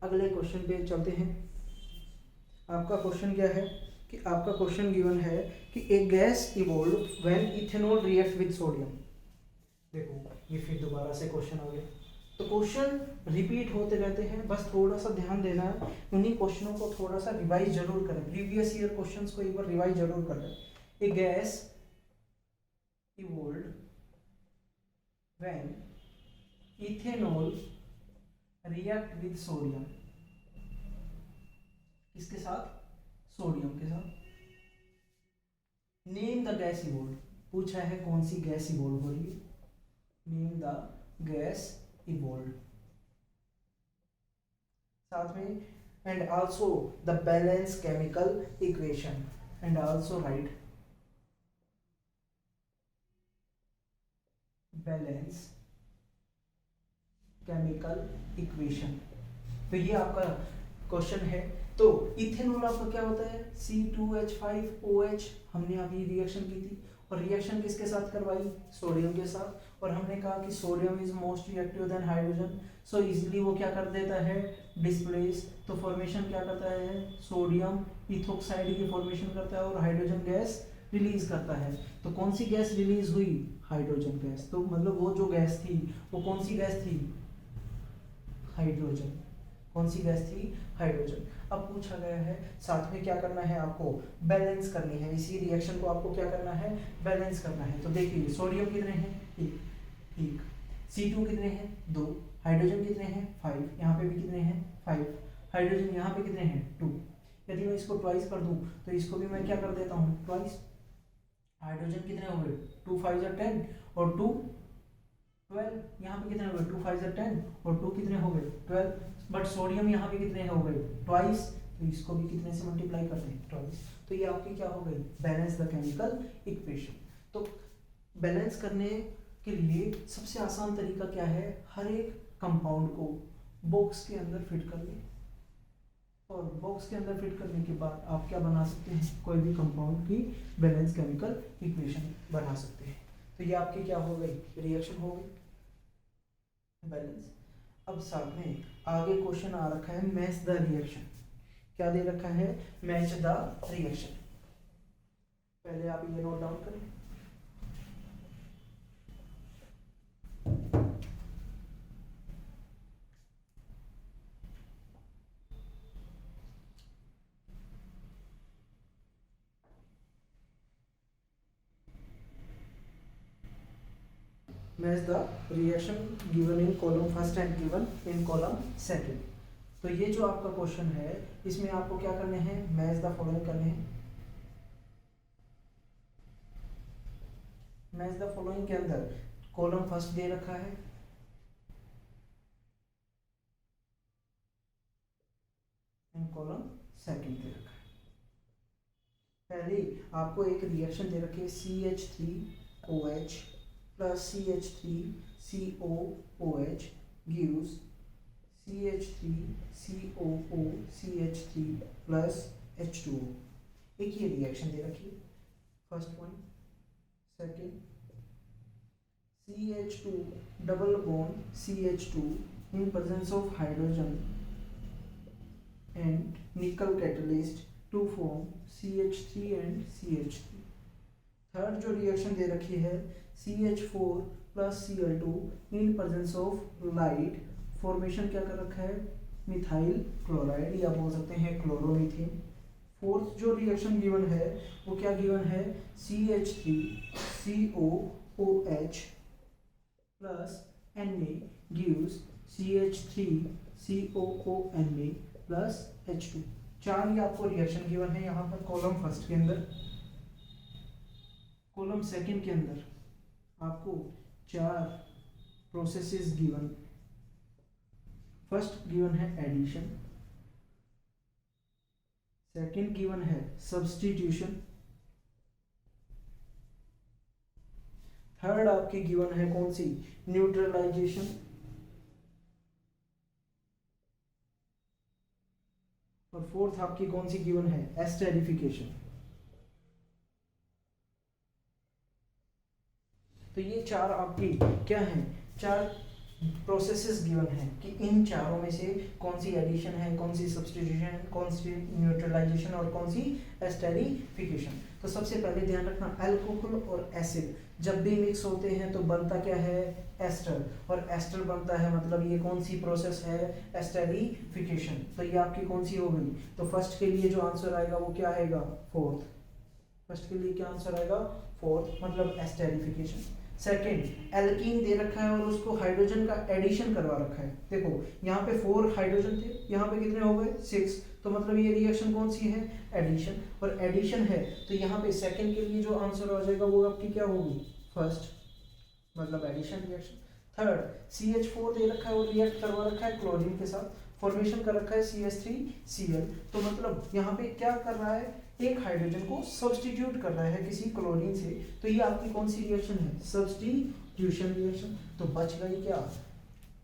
Speaker 1: अगले क्वेश्चन पे चलते हैं। आपका क्वेश्चन क्या है कि आपका क्वेश्चन गिवन है कि a gas evolve when ethanol react with sodium. देखो ये फिर दोबारा से क्वेश्चन आ गया, तो क्वेश्चन रिपीट होते रहते हैं, बस थोड़ा सा ध्यान देना है, उन्हीं क्वेश्चनों को थोड़ा सा रिवाइज जरूर करें, प्रीवियस ईयर क्वेश्चंस को एक बार रिवाइज जरूर करें। A gas evolve when ethanol react with sodium, किसके साथ, सोडियम के साथ। नेम द गैस इवॉल्व, पूछा है कौन सी गैस इवॉल्व हो रही है, नेम द गैस इवॉल्व। साथ में and also the balance chemical equation, and also right balance chemical equation. तो ये आपका क्वेश्चन है। तो इथेनॉल आपका क्या होता है, C2H5OH। हमने अभी रिएक्शन की थी और रिएक्शन किसके साथ करवाई, सोडियम के साथ, और हमने कहा कि sodium is most reactive than hydrogen, so easily वो क्या कर देता है, डिस्प्लेस। तो फॉर्मेशन क्या करता है, सोडियम इथोक्साइड की फॉर्मेशन करता है और हाइड्रोजन गैस रिलीज करता है। तो कौन सी गैस रिलीज हुई, हाइड्रोजन गैस। तो मतलब वो जो गैस थी वो कौन सी गैस थी, हाइड्रोजन। कौन सी गैस थी, हाइड्रोजन। अब पूछा गया है साथ में क्या करना है, आपको बैलेंस करनी है इसी रिएक्शन को, आपको क्या करना है, बैलेंस करना है। तो देखिए सोडियम कितने हैं, एक, C2 कितने हैं, 2, हाइड्रोजन कितने हैं, 5, यहाँ पे भी कितने हैं, 5, हाइड्रोजन यहाँ पे कितने हैं, 2। यदि मैं इसको ट्वाइस कर दूं तो इसको भी मैं क्या कर देता हूँ, ट्वाइस। हाइड्रोजन कितने हो गए, 2 5 10 और 2 12, यहाँ पे कितने हो गए, 2 5 10 और 2 कितने हो गए, 12। बट सोडियम यहाँ पे कितने हो गए, ट्वाइस, तो इसको भी कितने से मल्टीप्लाई करते हैं, ट्वाइस। तो ये आपकी क्या हो गई, बैलेंस द केमिकल इक्वेशन। तो बैलेंस करने के लिए सबसे आसान तरीका क्या है, हर एक कंपाउंड को बॉक्स के अंदर फिट कर लें, और बॉक्स के अंदर फिट करने के बाद आप क्या बना सकते हैं, कोई भी कंपाउंड की बैलेंस केमिकल इक्वेशन बना सकते हैं। तो ये आपकी क्या हो गई, रिएक्शन हो गई बैलेंस। अब साथ में आगे क्वेश्चन आ रखा है मैच द रिएक्शन। क्या दे रखा है, मैच द रिएक्शन। पहले आप ये नोट डाउन करें। Match the reaction given in column first and given in column second. तो ये जो आपका क्वेश्चन है इसमें आपको क्या करने हैं, मैच द फॉलोइंग करने हैं। मैच द फॉलोइंग के अंदर कॉलम फर्स्ट दे रखा है, एंड कॉलम सेकंड दे रखा है। पहले आपको एक रिएक्शन दे रखी है CH3OH plus CH3COOH gives CH3COOCH3 plus H2O। एक ये रिएक्शन दे रखी है, first point. Second, CH2 double bond CH2 in presence of hydrogen and nickel catalyst to form CH3 and CH3। Third जो रिएक्शन दे रखी है CH4 plus Cl2 in presence of light, formation क्या कर रखा है, मिथाइल क्लोराइड या बोल सकते हैं क्लोरोमीथेन। फोर्थ जो रिएक्शन गिवन है वो क्या गिवन है, CH3COOH plus Na gives CH3COONA plus H2। चार ही आपको रिएक्शन गिवन है यहाँ पर कॉलम फर्स्ट के अंदर। कॉलम सेकंड के अंदर आपको चार प्रोसेसेस गिवन। फर्स्ट गिवन है एडिशन, सेकंड गिवन है सब्स्टिट्यूशन, थर्ड आपकी गिवन है कौन सी, न्यूट्रलाइजेशन, और फोर्थ आपकी कौन सी गिवन है, एस्टेरिफिकेशन। तो ये चार आपकी क्या हैं, चार प्रोसेसेस गिवन है कि इन चारों में से कौन सी एडिशन है, कौन सी सब्स्टिट्यूशन है, कौन सी न्यूट्रलाइजेशन और कौन सी एस्टेरिफिकेशन। तो सबसे पहले ध्यान रखना, अल्कोहल और एसिड जब भी मिक्स होते हैं तो बनता क्या है, एस्टर, और एस्टर बनता है मतलब ये कौन सी प्रोसेस है, एस्टेरिफिकेशन। तो ये आपकी कौन सी हो गई, तो फर्स्ट के लिए जो आंसर आएगा वो क्या आएगा, फोर्थ। फर्स्ट के लिए क्या आंसर आएगा, फोर्थ, मतलब एस्टेरिफिकेशन। सेकेंड, एल्कीन दे रखा है और उसको हाइड्रोजन का एडिशन करवा रखा है। देखो यहाँ पे 4 हाइड्रोजन थे, यहाँ पे कितने हो गए, 6, तो मतलब ये रिएक्शन कौन सी है, एडिशन। और एडिशन है तो यहाँ पे सेकेंड के लिए जो आंसर आ जाएगा वो आपकी क्या होगी, फर्स्ट, मतलब एडिशन रिएक्शन। थर्ड, CH4 दे रखा है और रिएक्ट करवा रखा है क्लोरीन के साथ, फॉर्मेशन कर रखा है CH3Cl, तो मतलब यहाँ पे क्या कर रहा है, एक हाइड्रोजन को सब्स्टिट्यूट कर रहा है किसी क्लोरीन से। तो ये आपकी कौन सी रिएक्शन है, सब्स्टिट्यूशन रिएक्शन। तो बच गई क्या,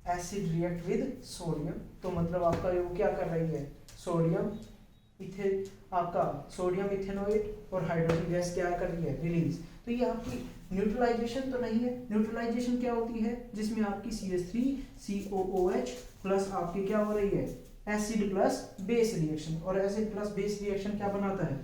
Speaker 1: एसिड रिएक्ट विद सोडियम, तो मतलब आपका वो क्या कर रही है, सोडियम इथे आपका सोडियम इथेनोएट और हाइड्रोजन गैस क्या कर रही है, रिलीज। तो ये आपकी न्यूट्रलाइजेशन तो नहीं है। न्यूट्रलाइजेशन क्या होती है, जिसमें आपकी CH3COOH प्लस आपकी क्या हो रही है, एसिड प्लस बेस रिएक्शन, और एसिड प्लस बेस रिएक्शन क्या बनाता है,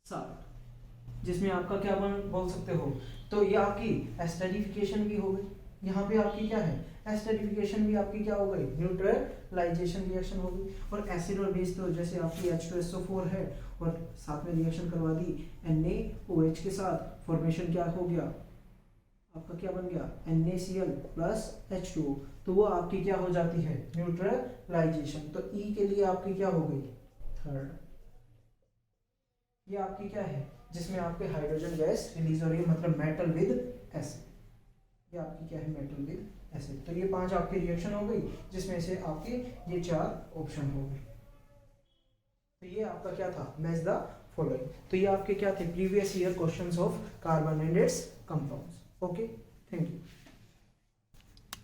Speaker 1: साल्ट, जिसमें आपका क्या बोल सकते हो, तो ये आपकी एस्टरिफिकेशन भी हो गई। यहाँ पे आपकी क्या है, एस्टरिफिकेशन भी आपकी क्या हो गई, न्यूट्रलाइजेशन रिएक्शन हो गई। और एसिड और बेस तो जैसे आपकी H2SO4 है और साथ में रिएक्शन करवा दी NaOH के साथ, फॉर्मेशन क्या हो गया, आपका क्या बन गया, NaCl प्लस H2O, तो वो आपकी क्या हो जाती है, न्यूट्रलाइजेशन। तो E के लिए आपकी क्या हो गई, थर्ड। ये आपकी क्या है, जिसमें आपके हाइड्रोजन गैस रिलीज हो रही है, मतलब मेटल विद एसिड, ये आपकी क्या है, मेटल विद एसिड। तो ये 5 आपकी रिएक्शन हो गई, जिसमें से आपके ये 4 ऑप्शन हो गए। तो ये आपका क्या था, मैच द फॉलोइंग। तो ये आपके क्या थे, previous year questions of carbon and it's compounds. Okay, thank you.